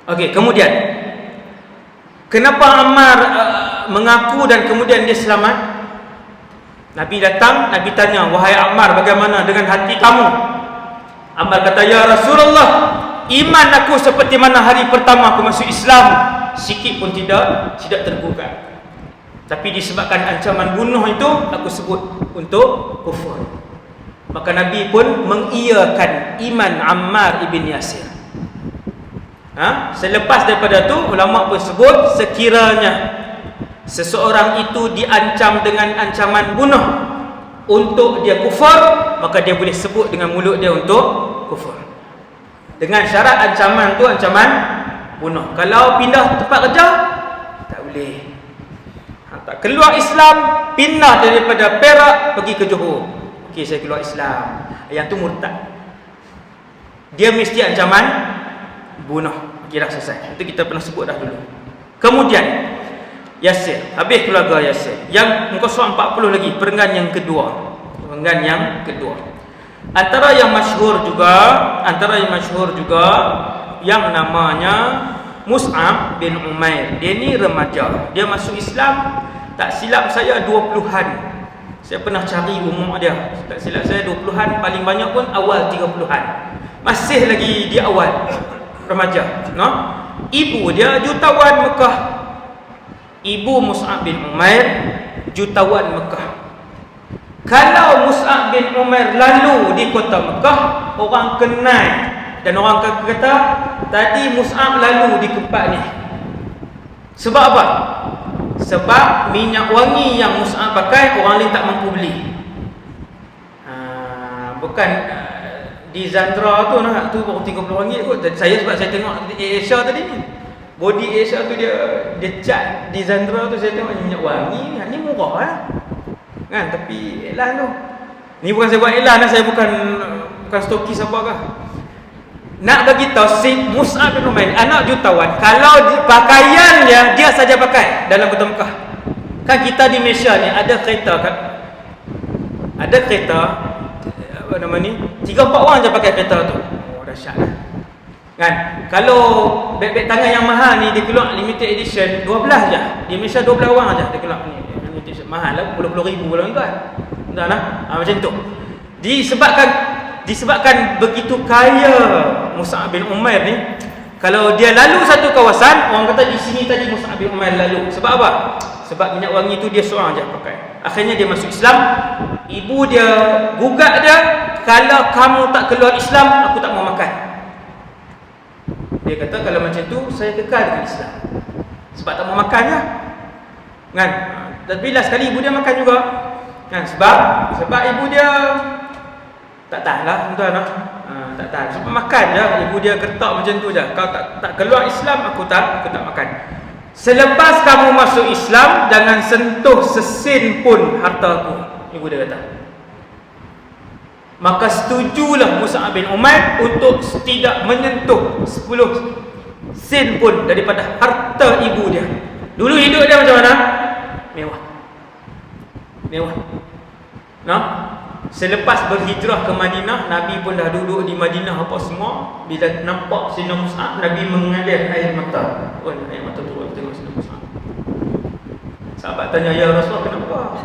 Okey, kemudian kenapa Ammar mengaku dan kemudian dia selamat? Nabi datang, Nabi tanya, wahai Ammar, bagaimana dengan hati kamu? Ammar kata, ya Rasulullah, iman aku seperti mana hari pertama aku masuk Islam, sikit pun tidak tergugat. Tapi disebabkan ancaman bunuh itu, aku sebut untuk kufur. Maka Nabi pun mengiyakan iman Ammar ibn Yasir. Selepas daripada tu, ulama pun sebut sekiranya seseorang itu diancam dengan ancaman bunuh untuk dia kufur, maka dia boleh sebut dengan mulut dia untuk kufur. Dengan syarat ancaman tu ancaman bunuh. Kalau pindah tempat kerja, tak boleh. Tak keluar Islam, pindah daripada Perak pergi ke Johor. Okey, saya keluar Islam. Yang tu murtad. Dia mesti ancaman bunuh. Okey, dah selesai. Itu kita pernah sebut dah dulu. Kemudian Yasir, habis keluarga Yasir. Yang muka surat 40 lagi, perenggan yang kedua. Antara yang masyhur juga yang namanya Mus'ab bin Umair. Dia ni remaja. Dia masuk Islam, tak silap saya 20-an. Saya pernah cari umur dia. Tak silap saya 20-an, paling banyak pun awal 30-an. Masih lagi di awal remaja, no? Ibu dia jutawan Mekah. Ibu Mus'ab bin Umair jutawan Mekah. Kalau Mus'ab bin Umair lalu di kota Mekah, orang kenal dan orang kata tadi Mus'ab lalu di tempat ni. Sebab apa? Sebab minyak wangi yang Mus'ab pakai orang lain tak mampu beli. Bukan di Zandra tu nak tu baru RM30 kot. Sebab saya tengok di Asia tadi ni. Body Asia tu dia cat di Zandra tu, saya tengok minyak wangi ni murah lah. Kan, tapi iklan tu. Ni bukan saya buat iklan, saya bukan stokis apa kah. Nak bagi tahu si Mus'ab bin Umair, anak jutawan, kalau pakaian dia saja pakai dalam kota Mekah. Kan kita di Malaysia ni ada kereta kan. Ada kereta apa nama ni? 3-4 orang je pakai kereta tu. Oh, dahsyatlah. Kan? Kalau beg-beg tangan yang mahal ni dia keluar limited edition 12 je. Di Malaysia 12 orang je dia keluar ni. Limited edition mahal lah, puluh-puluh ribu kalau tuan. Entahlah. Macam tu. Disebabkan begitu kaya Mus'ab bin Umair ni, kalau dia lalu satu kawasan, orang kata di sini tadi Mus'ab bin Umair lalu. Sebab apa? Sebab minyak wangi tu dia seorang je pakai. Akhirnya dia masuk Islam. Ibu dia gugat dia, kalau kamu tak keluar Islam, aku tak mau makan. Dia kata kalau macam tu saya kekal dengan Islam. Sebab tak mau makan je. Kan? Tapi last sekali ibu dia makan juga. Kan? Sebab ibu dia tak tahan lah tuan lah. Tak tahan. Sebab makan je. Ibu dia gertak macam tu je. Kalau tak keluar Islam, aku tak makan. Selepas kamu masuk Islam, jangan sentuh sesin pun harta aku. Ibu dia kata. Maka setujulah Mus'ab bin Umair untuk tidak menyentuh 10 sen pun daripada harta ibu dia. Dulu hidup dia macam mana? Mewah. Nah, selepas berhijrah ke Madinah, Nabi pun dah duduk di Madinah apa semua. Bila nampak Sayyidina Mus'ab, Nabi mengalir air mata. Air mata turun tengok Sayyidina Mus'ab. Sahabat tanya, ya Rasulullah, kenapa?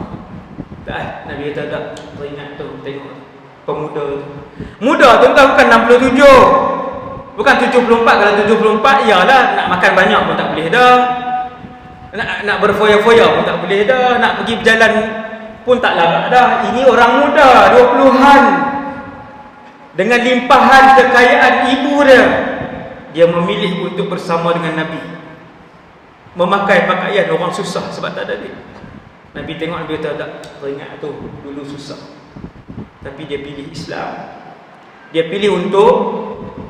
Tak, Nabi kata tak, teringat tu, tengok pemuda tu. Muda tu bukan 67. Bukan 74. Kalau 74 ialah nak makan banyak pun tak boleh dah. Nak berfoya-foya pun tak boleh dah, nak pergi berjalan pun tak larat dah. Ini orang muda 20-an dengan limpahan kekayaan ibu dia, dia memilih untuk bersama dengan Nabi, memakai pakaian orang susah sebab tak ada duit. Nabi tengok, Nabi kata, tak teringat tu dulu susah, tapi dia pilih Islam. Dia pilih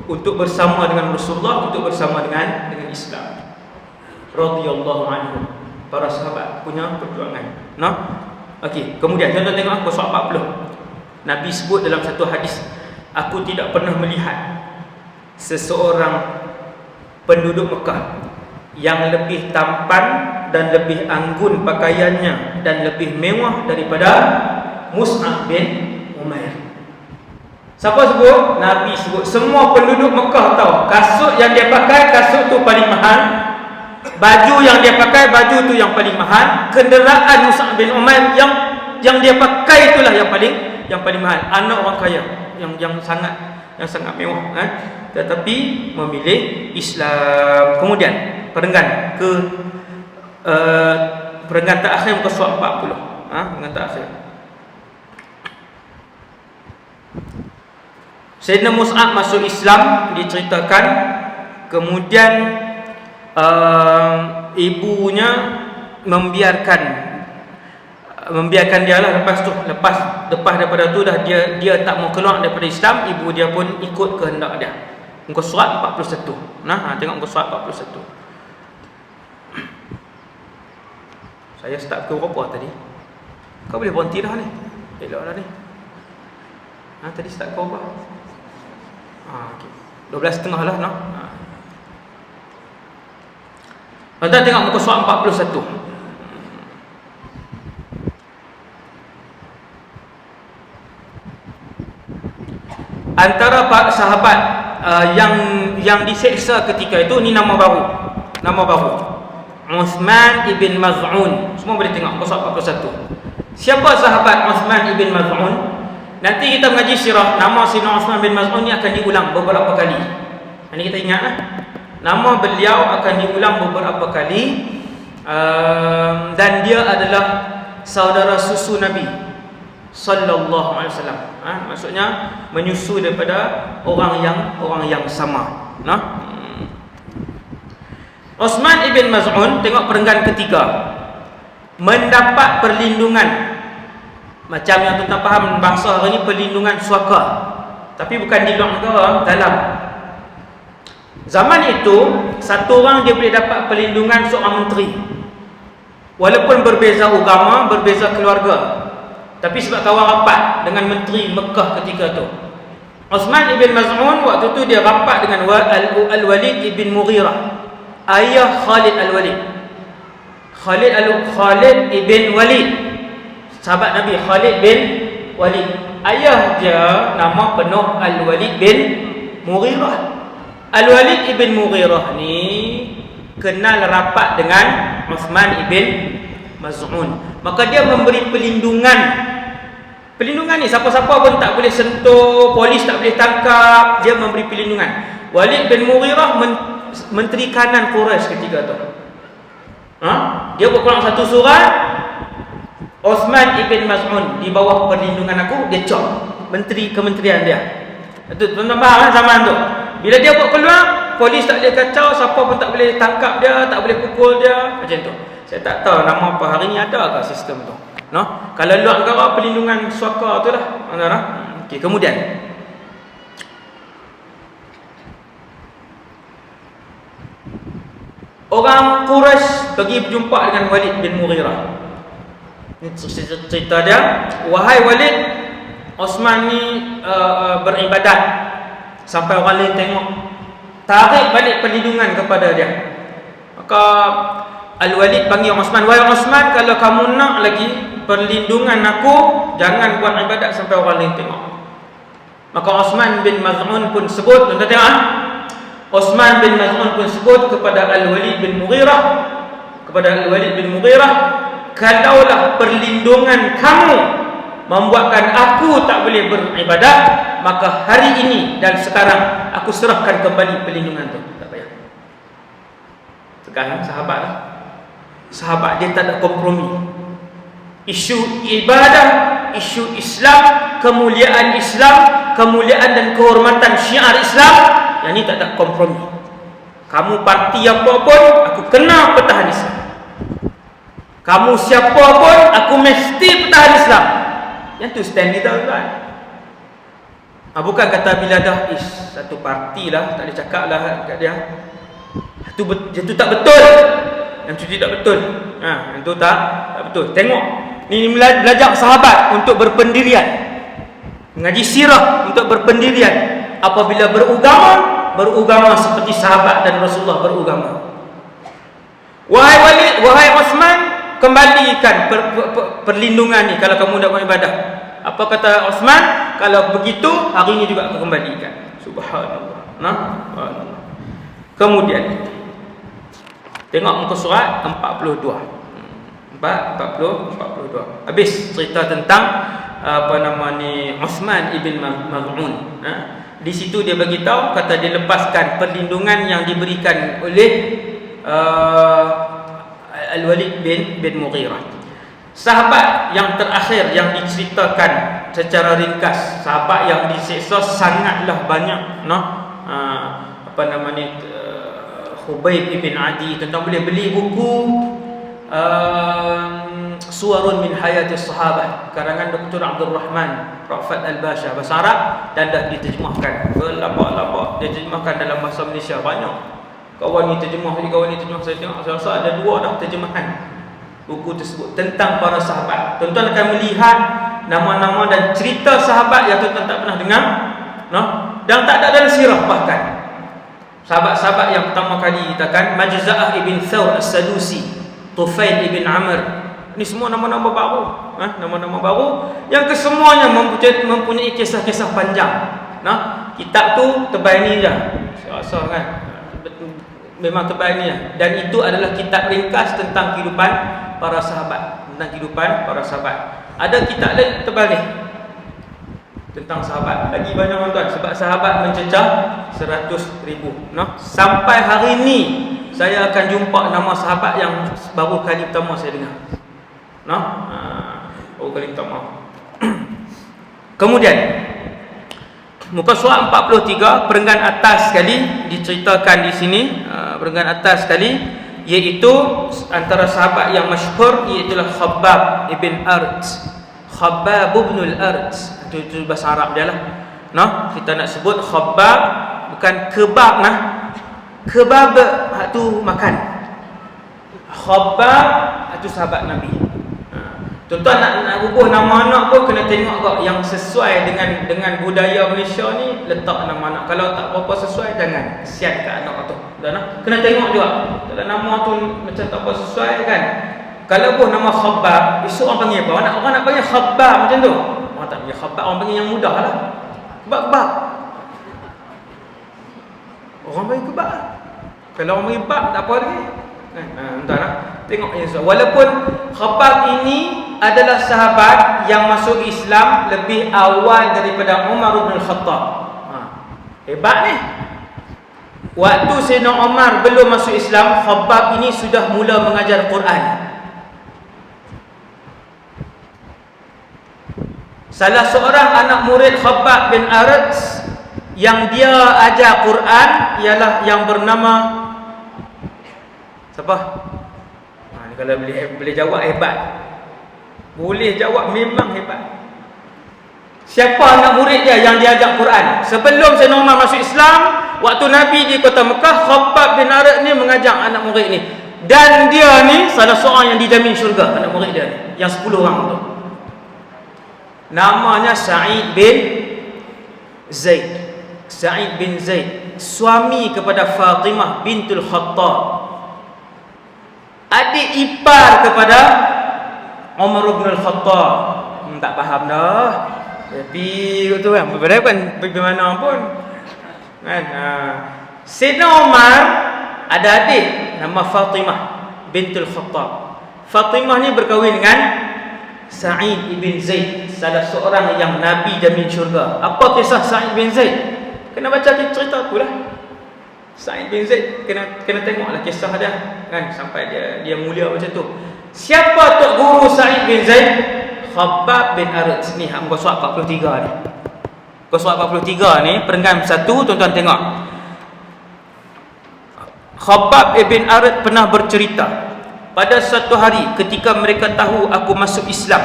untuk bersama dengan Rasulullah, untuk bersama dengan Islam. Radhiyallahu anhu. Para sahabat punya perjuangan. Nah, okey. Kemudian tuan-tuan tengok apa surah 40. Nabi sebut dalam satu hadis, aku tidak pernah melihat seseorang penduduk Mekah yang lebih tampan dan lebih anggun pakaiannya dan lebih mewah daripada Mus'ab bin Umair. Siapa sebut? Nabi sebut. Semua penduduk Mekah tahu kasut yang dia pakai, kasut tu paling mahal. Baju yang dia pakai, baju tu yang paling mahal. Kenderaan Mus'ab bin Umair yang dia pakai itulah yang paling mahal. Anak orang kaya yang sangat mewah, kan? Tetapi memilih Islam. Kemudian perenggan terakhir muka surat 40. Perenggan terakhir. Sayyidina Mus'ab masuk Islam, diceritakan. Kemudian ibunya membiarkan dia lah. Lepas daripada tu dah dia tak mau keluar daripada Islam, ibu dia pun ikut kehendak dia. Muka surat 41. Tengok muka surat 41. Saya start ke berapa tadi? Kau boleh berhenti dah ni. Elok dah ni. Tadi start ke berapa? Okay. 12.30 lah. Tuan-tuan tengok muka surat 41. Antara sahabat yang diseksa ketika itu, ni nama baru. Uthman ibn Maz'un. Semua boleh tengok muka surat 41. Siapa sahabat Uthman ibn Maz'un? Nanti kita mengaji sirah, nama Sayyidina Uthman bin Maz'un ni akan diulang beberapa kali. Ini kita ingatlah. Nama beliau akan diulang beberapa kali. Dan dia adalah saudara susu Nabi sallallahu alaihi wasallam. Maksudnya menyusu daripada orang yang sama. Uthman ibn Maz'un, tengok perenggan ketiga, mendapat perlindungan. Macam yang tuan-tuan faham bahasa hari ni, perlindungan suaka, tapi bukan di luar negara, dalam. Zaman itu satu orang dia boleh dapat perlindungan seorang menteri, walaupun berbeza agama, berbeza keluarga, tapi sebab kawan rapat dengan menteri Mekah ketika tu. Uthman ibn Maz'un waktu tu dia rapat dengan Al-Walid ibn Mughirah, ayah Khalid Al-Walid. Khalid ibn Walid, sahabat Nabi Khalid bin Walid. Ayah dia nama penuh Al-Walid bin Mughirah. Al-Walid ibn Mughirah ni kenal rapat dengan Uthman ibn Maz'un. Maka dia memberi perlindungan. Perlindungan ni siapa-siapa pun tak boleh sentuh, polis tak boleh tangkap, dia memberi perlindungan. Walid bin Mughirah menteri kanan Quraisy ketika tu. Dia berkurang satu surat, Uthman ibn Maz'un di bawah perlindungan aku, dia cop menteri kementerian dia. Itu tuan-tuan faham zaman tu. Bila dia buat keluar, polis tak boleh kacau, siapa pun tak boleh tangkap dia, tak boleh pukul dia, macam tu. Saya tak tahu nama apa hari ni ada ke sistem tu. Kalau luar negara perlindungan suaka tu lah. Okey, kemudian orang Quraisy pergi berjumpa dengan Walid bin Mughirah. Ini cerita dia. Wahai Walid, Uthman ni beribadat sampai orang lain tengok, tarik balik perlindungan kepada dia. Maka Al-Walid panggil Uthman, wahai Uthman, kalau kamu nak lagi perlindungan aku, jangan buat ibadat sampai orang lain tengok. Maka Uthman bin Maz'un pun sebut, tuan-tuan tengok, Uthman bin Maz'un pun sebut kepada Al-Walid bin Mughirah, kalaulah perlindungan kamu membuatkan aku tak boleh beribadat, maka hari ini dan sekarang aku serahkan kembali perlindungan tu. Tak payah. Sekarang sahabat lah. sahabat dia tak ada kompromi. Isu ibadah, isu Islam, kemuliaan dan kehormatan syiar Islam, yang ni tak ada kompromi. Kamu parti apa pun, aku kena pertahan Islam. Kamu siapa pun, aku mesti pertahan Islam. Yang tu stand kita, tuan. Bukan kata bila dah satu parti lah, tak boleh cakap lah kat dia. Yang tu tak betul. Yang tu tidak betul. Yang tu tak betul. Tengok, ni belajar sahabat untuk berpendirian, mengaji sirah untuk berpendirian. Apabila berugama seperti sahabat dan Rasulullah berugama. Wahai Walid, wahai Osman, kembalikan perlindungan ni kalau kamu nak buat ibadah. Apa kata Osman? Kalau begitu, hari ini juga aku kembalikan. Subhanallah. Kemudian tengok muka surat 42. 42. Habis cerita tentang Uthman ibn Maz'un. Di situ dia bagi tahu, kata dia lepaskan perlindungan yang diberikan oleh Al-Walid bin Mughirah. Sahabat yang terakhir yang diceritakan secara ringkas, sahabat yang disiksa sangatlah banyak, Khubayb ibn Adi. Tuan-tuan boleh beli buku Suwarun min Hayatis Sahabat karangan Dr. Abdul Rahman Rafat Al-Basha, bahasa Arab, dan dah diterjemahkan berlabak-labak. Dia terjemahkan dalam bahasa Malaysia banyak. Kawan ni terjemah, kawan ni terjemah. Saya tengok, saya rasa ada 2 dah terjemahan buku tersebut tentang para sahabat. Tuan-tuan akan melihat nama-nama dan cerita sahabat yang tuan-tuan tak pernah dengar, dan tak ada dalam sirah. Bahkan sahabat-sahabat yang pertama kali kita kan, Majza'ah ibn Thawr As-Sadusi, Tufail ibn Amr. Ini semua nama-nama baru, nama-nama baru yang kesemuanya mempunyai kisah-kisah panjang. Kitab tu tebal ni je, saya rasa kan, memang tebal ni je. Dan itu adalah kitab ringkas tentang kehidupan para sahabat, Ada kitab lain tebal ni tentang sahabat, lagi banyak tuan, sebab sahabat mencecah 100,000. Sampai hari ni saya akan jumpa nama sahabat yang baru kali pertama saya dengar. Baru kali pertama. Kemudian muka surat 43, perenggan atas sekali diceritakan di sini. Perenggan atas sekali, iaitu antara sahabat yang masyhur, iaitu Khabbab ibn Ard. Khabbab ibn al-Ard, itu bahasa Arab dia lah. Kita nak sebut Khabbab, bukan kebab kebab tu makan. Khabbab itu sahabat Nabi. Tuan-tuan nak ubah nama anak pun kena tengok kok yang sesuai dengan budaya Malaysia ni, letak nama anak. Kalau tak berapa sesuai, jangan kesian kat anak tu. Kena tengok juga. Kalau nama tu macam tak apa sesuai kan. Kalau buh nama Khabbab, esok orang panggil apa? Orang nak panggil Khabbab macam tu. Orang tak panggil Khabbab, orang panggil yang mudah lah. Kebab. Orang panggil kebab. Kalau orang panggil bab, tak apa lagi. Entah lah. Tengok yang sesuai. Walaupun Khabbab ini adalah sahabat yang masuk Islam lebih awal daripada Umar bin Khattab. Hebat ni. Waktu Sayyidina Umar belum masuk Islam, Khabbab ini sudah mula mengajar Quran. Salah seorang anak murid Khabbab bin Arad yang dia ajar Quran ialah yang bernama siapa? Ni kalau boleh jawab hebat. Boleh jawab memang hebat. Siapa anak murid dia yang diajar Quran? Sebelum Sayyidina Umar masuk Islam, waktu Nabi di kota Mekah, Khabbab bin Arad ni mengajar anak murid ni. Dan dia ni salah seorang yang dijamin syurga, anak murid dia ni, yang 10 orang tu. Namanya Sa'id bin Zaid. Sa'id bin Zaid, suami kepada Fatimah bintul Khattab, adik ipar kepada Umar bin Al-Khattab. Tak faham dah. Tapi tu kan, berbeza kan bagaimana pun. Kan? Sayyidina Umar ada adik nama Fatimah bintul Khattab. Fatimah ni berkahwin dengan Sa'id bin Zaid, salah seorang yang Nabi jamin syurga. Apa kisah Sa'id bin Zaid? Kena baca cerita tu lah. Sa'id bin Zaid kena tengoklah kisah dia kan, sampai dia mulia macam tu. Siapa tok guru Sa'id bin Zaid? Khabbab bin Arat. Ni muka surat 43 ni. Muka surat 43 ni perenggan 1, tuan-tuan tengok. Khabbab bin Arat pernah bercerita, pada suatu hari ketika mereka tahu aku masuk Islam,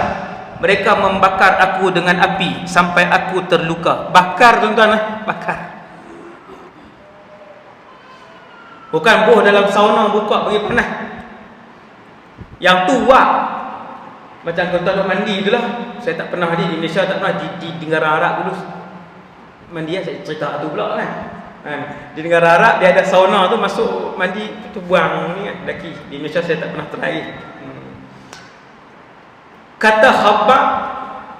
mereka membakar aku dengan api sampai aku terluka. Bakar, tuan-tuan, bakar. Bukan buh dalam sauna buka bagi panas. Yang tu wak. Macam tuan-tuan mandi tu lah. Saya tak pernah di Malaysia, tak pernah di negara Arab dulu. Mandi lah, saya cerita tu pula kan. Di negara Arab dia ada sauna tu, masuk mandi tu buang ni kan, daki. Di Malaysia saya tak pernah try. Kata Khabbab,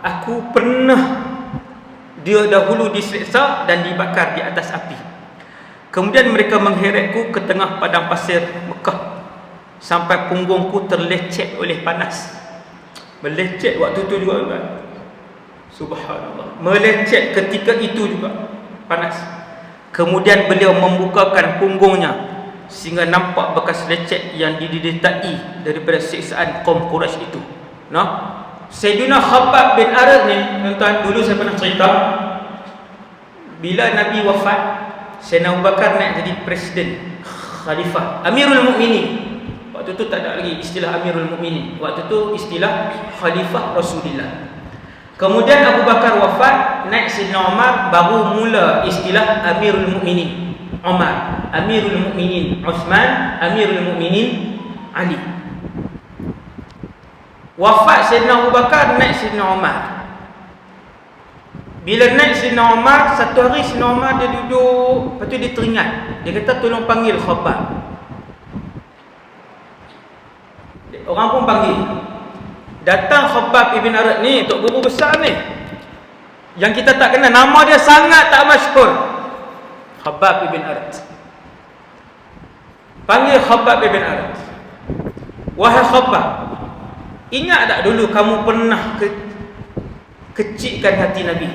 aku pernah dia dahulu diseksa dan dibakar di atas api. Kemudian mereka mengheretku ke tengah padang pasir Mekah sampai punggungku terlecet oleh panas. Melecet waktu tu juga, kan? Subhanallah. Melecet ketika itu juga panas. Kemudian beliau membukakan punggungnya sehingga nampak bekas lecet yang didertai daripada siksaan kaum Quraisy itu. Nah, Sayyidina Khabbab bin Arat ni, tuan-tuan, dulu saya pernah cerita, bila Nabi wafat, Sayyidina Abu Bakar naik jadi presiden, khalifah, Amirul Mukminin. Waktu tu tak ada lagi istilah Amirul Mukminin. Waktu tu istilah Khalifah Rasulullah. Kemudian Abu Bakar wafat, naik Sayyidina Umar, baru mula istilah Amirul Mukminin. Umar, Amirul Mukminin Uthman, Amirul Mukminin Ali. Wafat Sayyidina Abu Bakar, naik Sayyidina Umar. Bila naik Sayyidina Umar, satu hari Sayyidina Umar dia duduk, lepas tu dia teringat. Dia kata tolong panggil Khabbab. Orang pun panggil. Datang Khabbab ibn Arat ni, tok guru besar ni, yang kita tak kenal, nama dia sangat tak masyhur. Khabbab ibn Arat. Panggil Khabbab ibn Arat. Wahai Khabbab, ingat tak dulu kamu pernah kecilkan hati Nabi?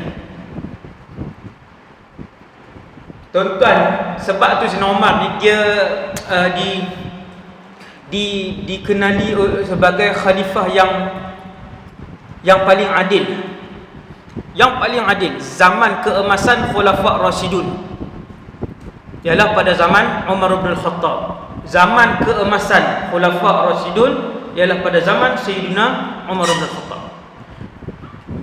Tuan-tuan, sebab tu Sayyidina Umar ni dia dikenali sebagai khalifah yang paling adil. Yang paling adil zaman keemasan Khulafa' Rasyidun ialah pada zaman Umar bin Khattab. Zaman keemasan Khulafa' Rasyidun ialah pada zaman Sayyidina Umar bin Khattab.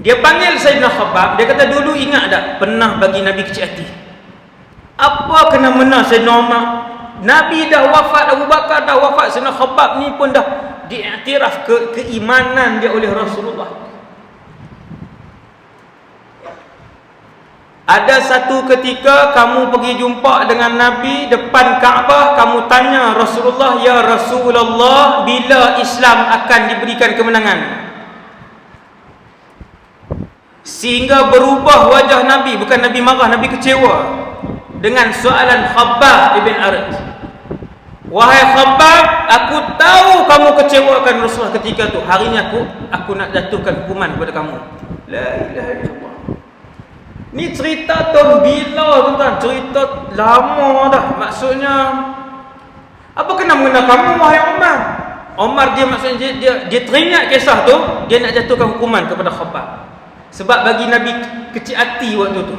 Dia panggil Sayyidina Khabbab, dia kata dulu ingat tak pernah bagi Nabi kecil hati? Apa kena mena Sayyidina Umar? Nabi dah wafat, Abu Bakar dah wafat, Sayyidina Khabbab ni pun dah diiktiraf keimanan dia oleh Rasulullah. Ada satu ketika kamu pergi jumpa dengan Nabi depan Kaabah, kamu tanya Rasulullah, ya Rasulullah, bila Islam akan diberikan kemenangan? Sehingga berubah wajah Nabi, bukan Nabi marah, Nabi kecewa dengan soalan Khabbab ibn Arat. Wahai Khabbab, aku tahu kamu kecewakan Rasulullah ketika tu. Hari ni aku nak jatuhkan hukuman kepada kamu. La ilaha illallah. Ni cerita tahun bila, tuan-tuan? Cerita lama dah. Maksudnya, apa kena mengena kamu, wahai Umar? Umar dia maksudnya dia teringat kisah tu, dia nak jatuhkan hukuman kepada Khabbab. Sebab bagi Nabi kecil hati waktu tu.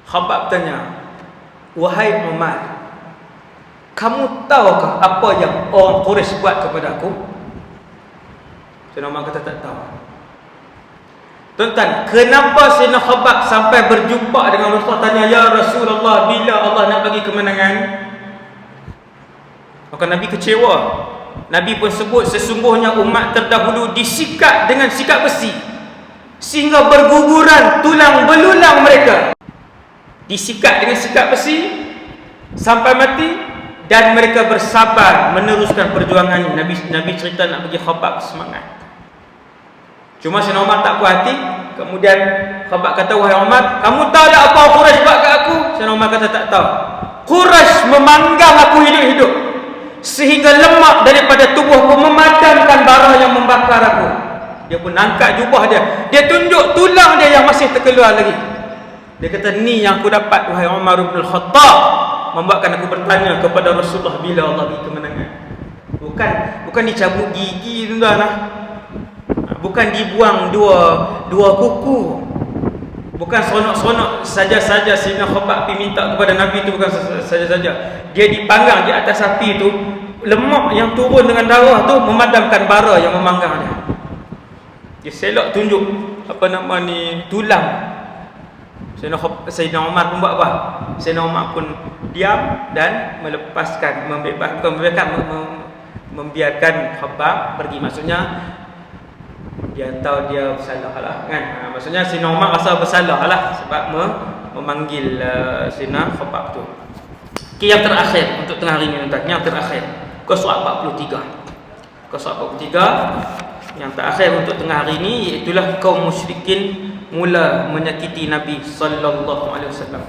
Khabbab tanya, wahai Umar, kamu tahukah apa yang orang Quraisy buat kepada aku? Sayyidina Umar kata tak tahu. Tuan-tuan, kenapa Sayyidina Khabbab sampai berjumpa dengan Rasulullah, tanya, ya Rasulullah, bila Allah nak bagi kemenangan? Maka Nabi kecewa. Nabi pun sebut sesungguhnya umat terdahulu disikat dengan sikat besi sehingga berguguran tulang belulang mereka. Disikat dengan sikat besi sampai mati, dan mereka bersabar meneruskan perjuangan. Nabi cerita nak bagi Khabbab semangat. Cuma Sayyidina Umar tak puas hati. Kemudian Khabbab kata, wahai Umar, kamu tahu tak apa Quraisy buat kat aku? Sayyidina Umar kata tak tahu. Quraisy memanggang aku hidup-hidup sehingga lemak daripada tubuhku memadamkan bara yang membakar aku. Dia pun angkat jubah dia, dia tunjuk tulang dia yang masih terkeluar lagi. Dia kata, ni yang aku dapat wahai Umar bin Al-Khattab, membuatkan aku bertanya kepada Rasulullah bila Allah beri kemenangan. Bukan dicabut gigi tu dah lah. Bukan dibuang dua kuku. Bukan seronok-seronok saja-saja Sayyidina Khabbab pergi minta kepada Nabi tu, bukan saja-saja. Dia dipanggang di atas api tu, lemak yang turun dengan darah tu memadamkan bara yang memanggang dia. Dia selok tunjuk tulang. Sayyidina Umar pun buat apa? Sayyidina Umar pun diam dan membiarkan Khabbab pergi. Maksudnya dia tahu dia bersalah lah kan. Maksudnya Sayyidina Umar rasa bersalah lah sebab memanggil Sayyidina Khabbab tu. Okay, yang terakhir untuk tengah hari ni tuan-tuan, yang terakhir Qasas 43. Qasas 43 yang terakhir untuk tengah hari ni, iaitulah kaum musyrikin mula menyakiti Nabi sallallahu alaihi wasallam.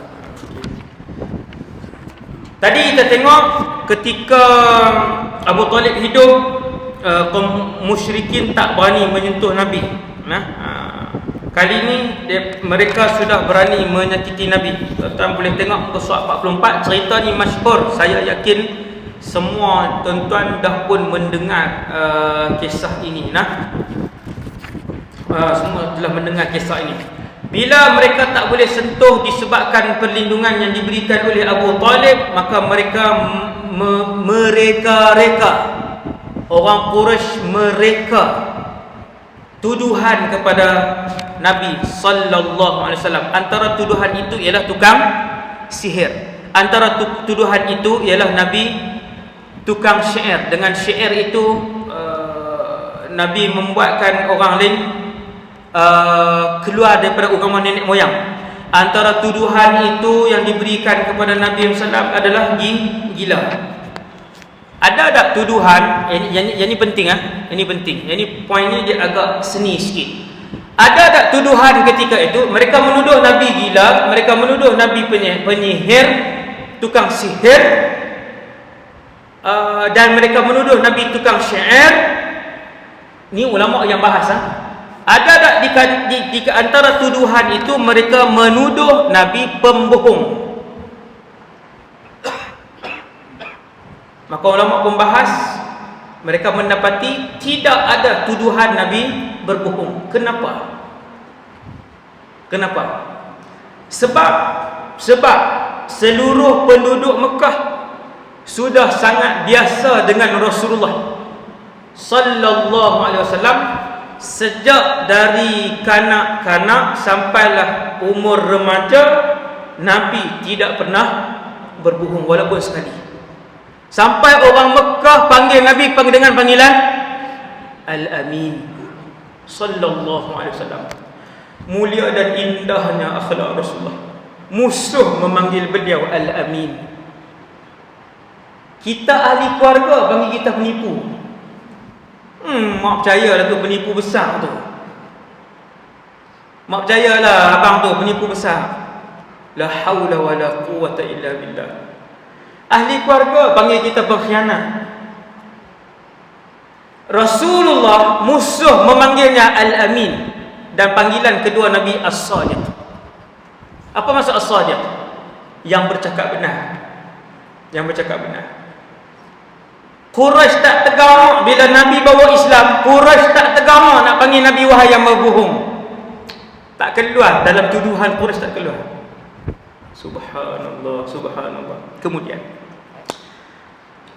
Tadi kita tengok ketika Abu Talib hidup, kaum musyrikin tak berani menyentuh Nabi. Kali ni mereka sudah berani menyakiti Nabi. Tuan-tuan boleh tengok Qasas 44. Cerita ni masyhur. Saya yakin semua tuan-tuan dah pun mendengar kisah ini. Semua telah mendengar kisah ini. Bila mereka tak boleh sentuh disebabkan perlindungan yang diberikan oleh Abu Talib, maka mereka mereka orang Quraisy mereka tuduhan kepada Nabi sallallahu alaihi wasallam. Antara tuduhan itu ialah tukang sihir. Antara tuduhan itu ialah Nabi tukang syair. Dengan syair itu Nabi membuatkan orang lain keluar daripada agama nenek moyang. Antara tuduhan itu yang diberikan kepada Nabi SAW adalah gila. Ada tak tuduhan? Yang ini penting Ini penting. Yang ini poin ni dia agak seni sikit. Ada tak tuduhan ketika itu mereka menuduh Nabi gila, mereka menuduh Nabi penyihir, tukang sihir, dan mereka menuduh Nabi tukang syair. Ni ulama yang bahas. Ada tak di antara tuduhan itu mereka menuduh Nabi pembohong? Maka ulama pembahas mereka mendapati tidak ada tuduhan Nabi berbohong. Kenapa? Sebab seluruh penduduk Mekah sudah sangat biasa dengan Rasulullah sallallahu alaihi wasallam. Sejak dari kanak-kanak sampailah umur remaja, Nabi tidak pernah berbohong walaupun sekali. Sampai orang Mekah panggil Nabi dengan panggilan Al-Amin sallallahu alaihi wasallam. Mulia dan indahnya akhlak Rasulullah. Musuh memanggil beliau Al-Amin. Kita ahli keluarga panggil kita penipu. Mak percayalah tu penipu besar tu. Mak percayalah abang tu penipu besar. La haula wala quwwata illa billah. Ahli keluarga panggil kita pengkhianat. Rasulullah musuh memanggilnya Al-Amin. Dan panggilan kedua Nabi As-Sadiq. Apa maksud As-Sadiq? Yang bercakap benar. Quraisy tak tegang bila Nabi bawa Islam. Quraisy tak tegang nak panggil Nabi wahai yang berbohong. Tak keluar dalam tuduhan Quraisy, tak keluar. Subhanallah. Kemudian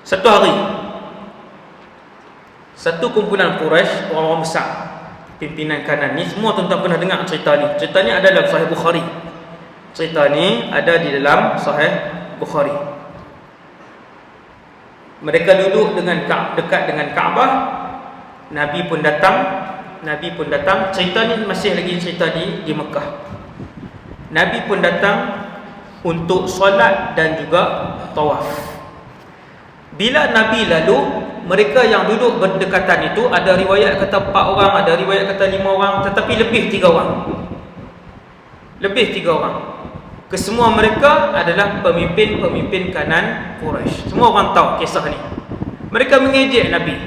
satu hari, satu kumpulan Quraisy, orang-orang besar, pimpinan kanan ni, semua tuan-tuan pernah dengar cerita ni. Cerita ni ada dalam Sahih Bukhari. Mereka duduk dekat dengan Kaabah. Nabi pun datang. Cerita ni masih lagi cerita di Mekah. Nabi pun datang untuk solat dan juga tawaf. Bila Nabi lalu, mereka yang duduk berdekatan itu, ada riwayat kata 4 orang, ada riwayat kata 5 orang, tetapi lebih 3 orang. Kesemua mereka adalah pemimpin kanan Quraisy. Semua orang tahu kisah ni. Mereka mengejek Nabi.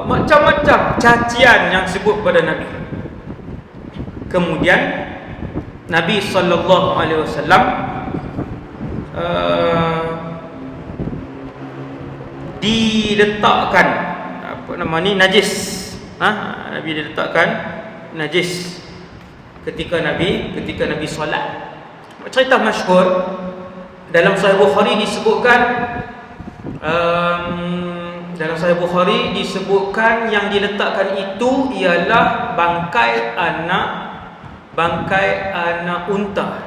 Macam-macam cacian yang sebut pada Nabi. Kemudian Nabi sallallahu alaihi wasallam diletakkan apa nama ni, najis. Nabi diletakkan najis ketika Nabi solat. Cerita masyhur dalam Sahih Bukhari disebutkan, dalam Sahih Bukhari disebutkan yang diletakkan itu ialah bangkai anak unta.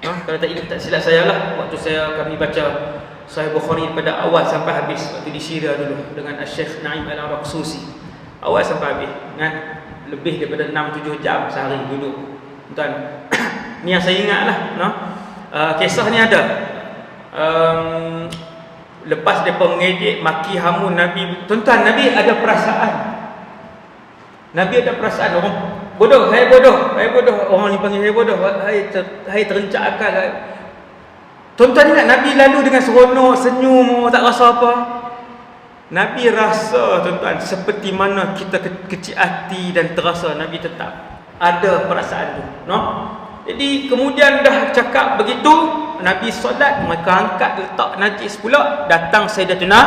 Kalau tak silap saya lah, waktu kami baca Sahih Bukhari pada awal sampai habis, waktu di Syria dulu dengan Syekh Naim Al-Raqsusi, awal sampai habis kan, lebih daripada 6-7 jam sehari duduk, tuan. Ni yang saya ingat lah, kisah ni ada. Lepas mereka mengejek, maki hamun Nabi, tuan-tuan, Nabi ada perasaan. Orang bodoh, hai bodoh. Orang ni panggil hai bodoh, hai terencak akal. Tuan-tuan ingat Nabi lalu dengan seronok, senyum, tak rasa apa. Nabi rasa, tuan-tuan, seperti mana kita kecil hati dan terasa, Nabi tetap ada perasaan tu, Jadi kemudian dah cakap begitu, Nabi solat, mereka angkat letak najis pula. Datang Sayyidatuna,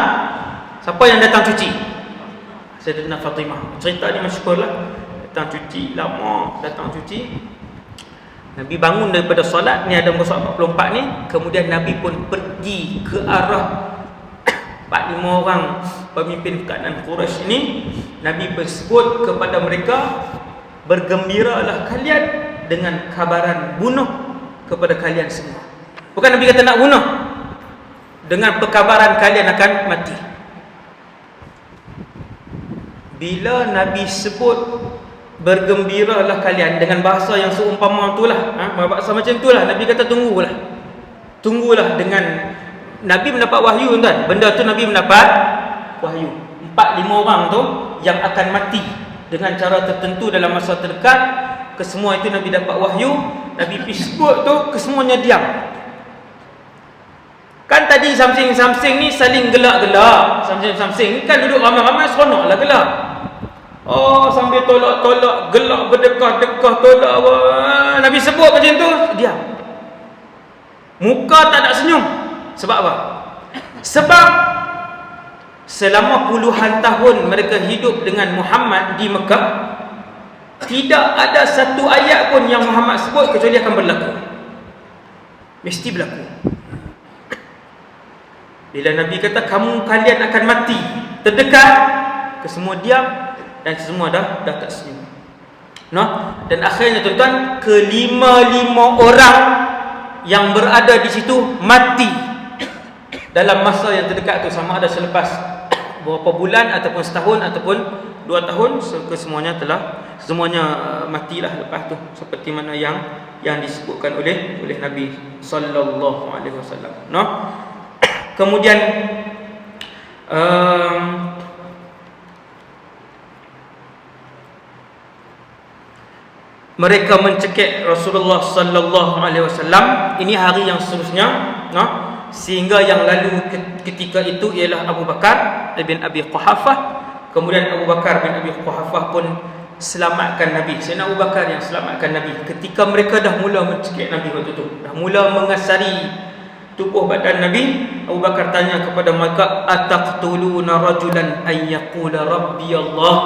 siapa yang datang cuci? Sayyidatuna Fatimah. Cerita ni masyhur lah. Datang cuci, lama datang cuci. Nabi bangun daripada solat ni, ada muka 44 ni. Kemudian Nabi pun pergi ke arah 4-5 orang pemimpin kanan Quraisy ini. Nabi bersebut kepada mereka, bergembiralah kalian dengan kabaran bunuh kepada kalian semua. Bukan Nabi kata nak bunuh, dengan perkabaran kalian akan mati. Bila Nabi sebut bergembiralah kalian dengan bahasa yang seumpama itulah, bahasa macam itulah, Nabi kata tunggulah dengan Nabi mendapat wahyu, tuan. Benda tu Nabi mendapat wahyu. 4-5 orang tu yang akan mati dengan cara tertentu dalam masa terdekat. Kesemua itu Nabi dapat wahyu. Nabi pergi sebut tu, kesemuanya diam. Kan tadi samsing-samsing ni saling gelak-gelak. Samsing-samsing ni kan duduk ramai-ramai, seronoklah gelak. Sambil tolak-tolak, gelak, berdekah-dekah, tolak. Nabi sebut macam tu, diam. Muka tak ada senyum. Sebab apa? Sebab selama puluhan tahun mereka hidup dengan Muhammad di Mekah, tidak ada satu ayat pun yang Muhammad sebut kecuali akan berlaku. Mesti berlaku. Bila Nabi kata kalian akan mati, terdekat, kesemua diam dan semua dah tak senyum. Dan akhirnya, tuan-tuan, kelima-lima orang yang berada di situ mati dalam masa yang terdekat tu, sama ada selepas beberapa bulan ataupun setahun ataupun 2 tahun. Semuanya matilah lepas tu, seperti mana yang disebutkan oleh Nabi sallallahu alaihi wasallam. Kemudian mereka mencekik Rasulullah sallallahu alaihi wasallam. Ini hari yang seterusnya, sehingga yang lalu ketika itu ialah Abu Bakar bin Abi Quhafah. Kemudian Abu Bakar bin Abi Quhafah pun selamatkan Nabi. Sayyidina Abu Bakar yang selamatkan Nabi. Ketika mereka dah mula mencekik Nabi waktu tu, dah mula mengasari tubuh badan Nabi, Abu Bakar tanya kepada mereka, ataqtuluna rajulan ay yaqula rabbi Allah?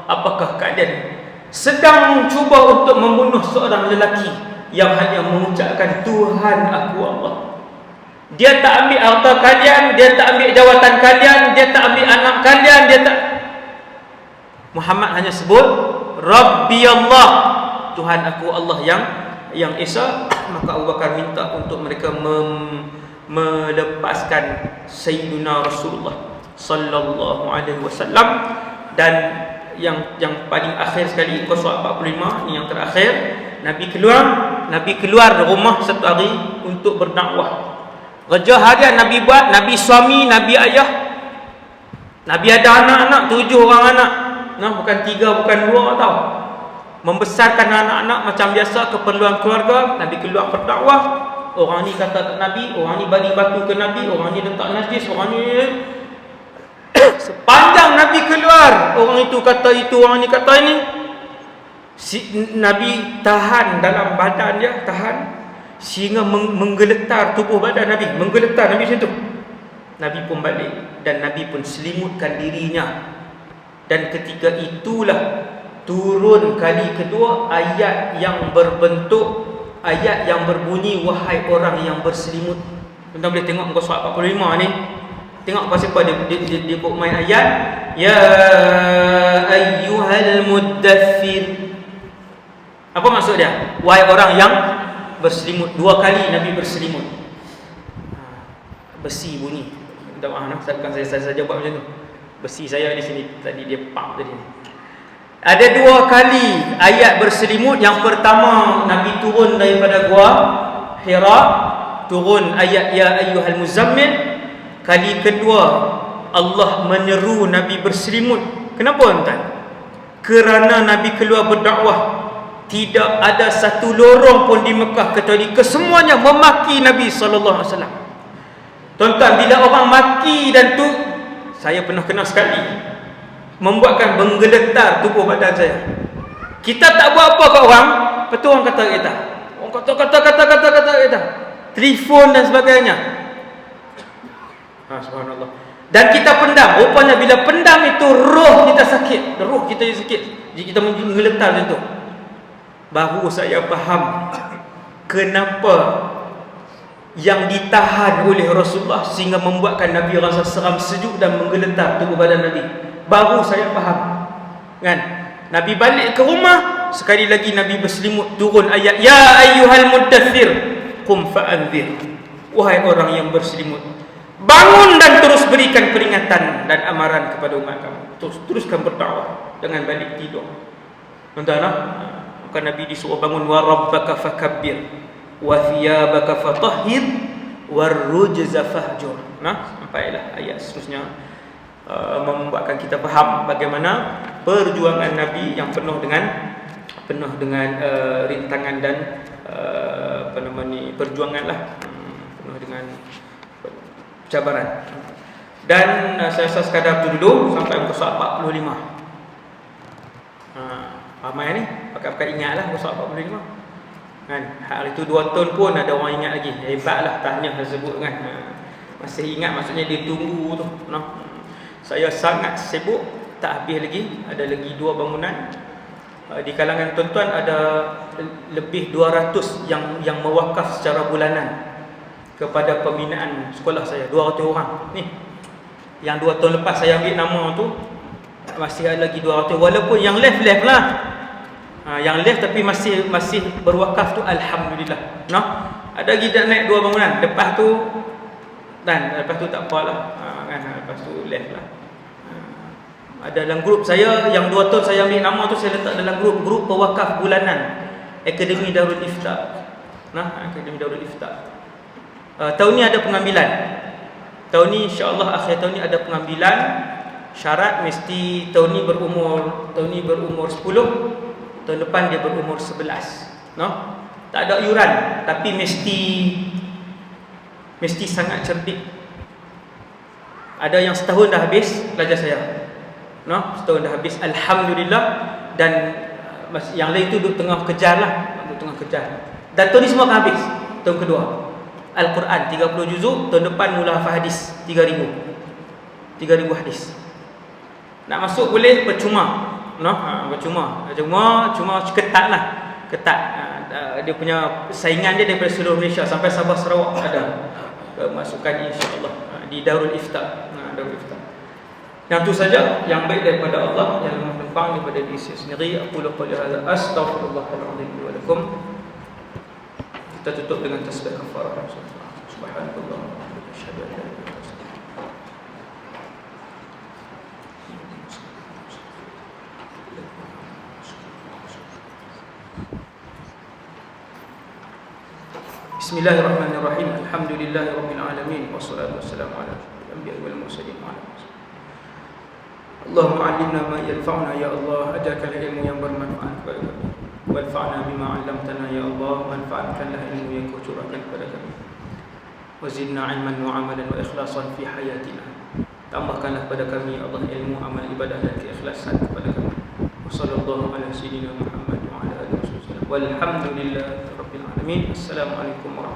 Apakah kalian sedang cuba untuk membunuh seorang lelaki yang hanya mengucapkan Tuhan aku Allah? Dia tak ambil harta kalian, dia tak ambil jawatan kalian, dia tak ambil anak kalian, dia tak. Muhammad hanya sebut Rabbi Allah, Tuhan aku Allah yang Esa. Maka Abu Bakar minta untuk mereka melepaskan Sayyidina Rasulullah sallallahu alaihi wasallam. Dan yang paling akhir sekali, Qaswa 45 ni yang terakhir, Nabi keluar rumah satu hari untuk berdakwah. Kerja harian Nabi buat, Nabi suami, Nabi ayah. Nabi ada anak-anak, 7 orang anak. Bukan 3, bukan 2 tau. Membesarkan anak-anak macam biasa, keperluan keluarga. Nabi keluar berdakwah. Orang ni kata tak Nabi, orang ni baling batu ke Nabi, orang ni letak najis, orang ni. Sepanjang Nabi keluar, orang itu kata itu, orang ni kata ini. Nabi tahan dalam badan dia, tahan sehingga menggeletar tubuh badan Nabi, menggeletar Nabi macam tu. Nabi pun balik dan Nabi pun selimutkan dirinya. Dan ketika itulah turun kali kedua ayat yang berbunyi wahai orang yang berselimut. Tuan boleh tengok muka surat 45 ni. Tengok pasal apa dia buat main ayat ya ayyuhal muddaththir. Apa maksud dia? Wahai orang yang berselimut. Dua kali Nabi berselimut. Besi bunyi. Minta maaf, bukan saya saja buat macam tu. Besi saya di sini tadi dia pak tadi. Ada dua kali ayat berselimut. Yang pertama Nabi turun daripada gua Hira, turun ayat ya ayyuhal muzammil. Kali kedua Allah menyeru Nabi berselimut. Kenapa tuan? Kerana Nabi keluar berdakwah. Tidak ada satu lorong pun di Mekah kecuali kesemuanya memaki Nabi sallallahu alaihi wasallam. Tuan-tuan, bila orang maki dan tu, saya pernah kena sekali, membuatkan menggeletar tubuh badan saya. Kita tak buat apa kat orang, lepas tu orang kata kita. Orang kata kita. Telefon dan sebagainya. Subhanallah. Dan kita pendam. Rupanya bila pendam itu roh kita sakit. Roh kita sakit. Jadi kita menggeletar macam tu. Baru saya faham kenapa yang ditahan oleh Rasulullah sehingga membuatkan Nabi rasa seram, sejuk dan menggeletar tubuh badan Nabi. Baru saya faham. Kan? Nabi balik ke rumah, sekali lagi Nabi berselimut, turun ayat ya ayyuhal muddaththir qum fa'anzir. Wahai orang yang berselimut, bangun dan terus berikan peringatan dan amaran kepada umat kamu. Teruskan berdakwah, jangan balik tidur. Tuan-tuan, maka Nabi disuruh bangun wa rabbaka fakabbir wa thiyabaka fatahhir warrujza fahjur. Sampailah ayat seterusnya, membuatkan kita faham bagaimana perjuangan Nabi yang penuh dengan rintangan dan perjuanganlah, penuh dengan cabaran. Dan saya rasa sekadar itu dulu sampai muka surat 45. Ramai ni pakai ingatlah muka surat 45 kan. Hari itu 2 tahun pun ada orang ingat lagi. Hebatlah tahniah tersebut kan. Masih ingat, maksudnya dia tunggu tu. Saya sangat sibuk, tak habis lagi. Ada lagi 2 bangunan. Di kalangan tuan-tuan ada lebih 200 yang mewakaf secara bulanan kepada pembinaan sekolah saya. 200 orang ni. Yang 2 tahun lepas saya ambil nama tu, masih ada lagi 200. Walaupun yang left lah, yang left tapi masih berwakaf tu, alhamdulillah. Ada lagi dah naik 2 bangunan. Lepas tu tak apalah, kan, lepas tu left lah. Ada dalam grup saya yang 2 tahun saya ambil nama tu, saya letak dalam grup pewakaf bulanan Akademi Darul Ifta. Akademi Darul Ifta. Tahun ni ada pengambilan. Tahun ni insya-Allah akhir tahun ni ada pengambilan. Syarat mesti tahun ni berumur 10, tahun depan dia berumur 11. Tak ada iuran, tapi mesti sangat cerdik. Ada yang setahun dah habis pelajar saya. Setahun dah habis, alhamdulillah. Dan yang lain tu duduk tengah kejar lah, Dan tahun ni semua akan habis. Tahun kedua Al-Quran 30 juzuk, tahun depan mula hafal hadis 3000 hadis. Nak masuk boleh, percuma. Cuma ketat lah. Ketat. Dia punya saingan dia daripada seluruh Malaysia sampai Sabah Sarawak ada masukan insya-Allah di Darul Ifta. Darul Ifta. Yang tu saja yang baik daripada Allah, yang menempang daripada diri saya sendiri. Aku qul hadza astaghfirullahalazim wa lakum. Kita tutup dengan tasbih kafarah. Subhanallah wa asyhadu an la ilaha illallah. Bismillahirrahmanirrahim. Alhamdulillahirabbil alamin wassalatu wassalamu ala asyrofil anbiya'i wal mursalin. Allahumma 'allimna ma yanfa'una ya Allah, ajarkanlah ilmu yang bermanfaat kepada kami. Wanfa'na bima 'allamtana ya Allah, manfaatkanlah ilmu yang Kau curahkan kepada kami. Wazidna 'ilman wa 'amalan wa ikhlasan fi hayatina. Tambahkanlah kepada kami ya Allah ilmu, amal, ibadah dan keikhlasan kepada kami. Wassallallahu ala sayyidina Muhammad Walhamdulillahirabbil alamin. Assalamualaikum warahmatullahi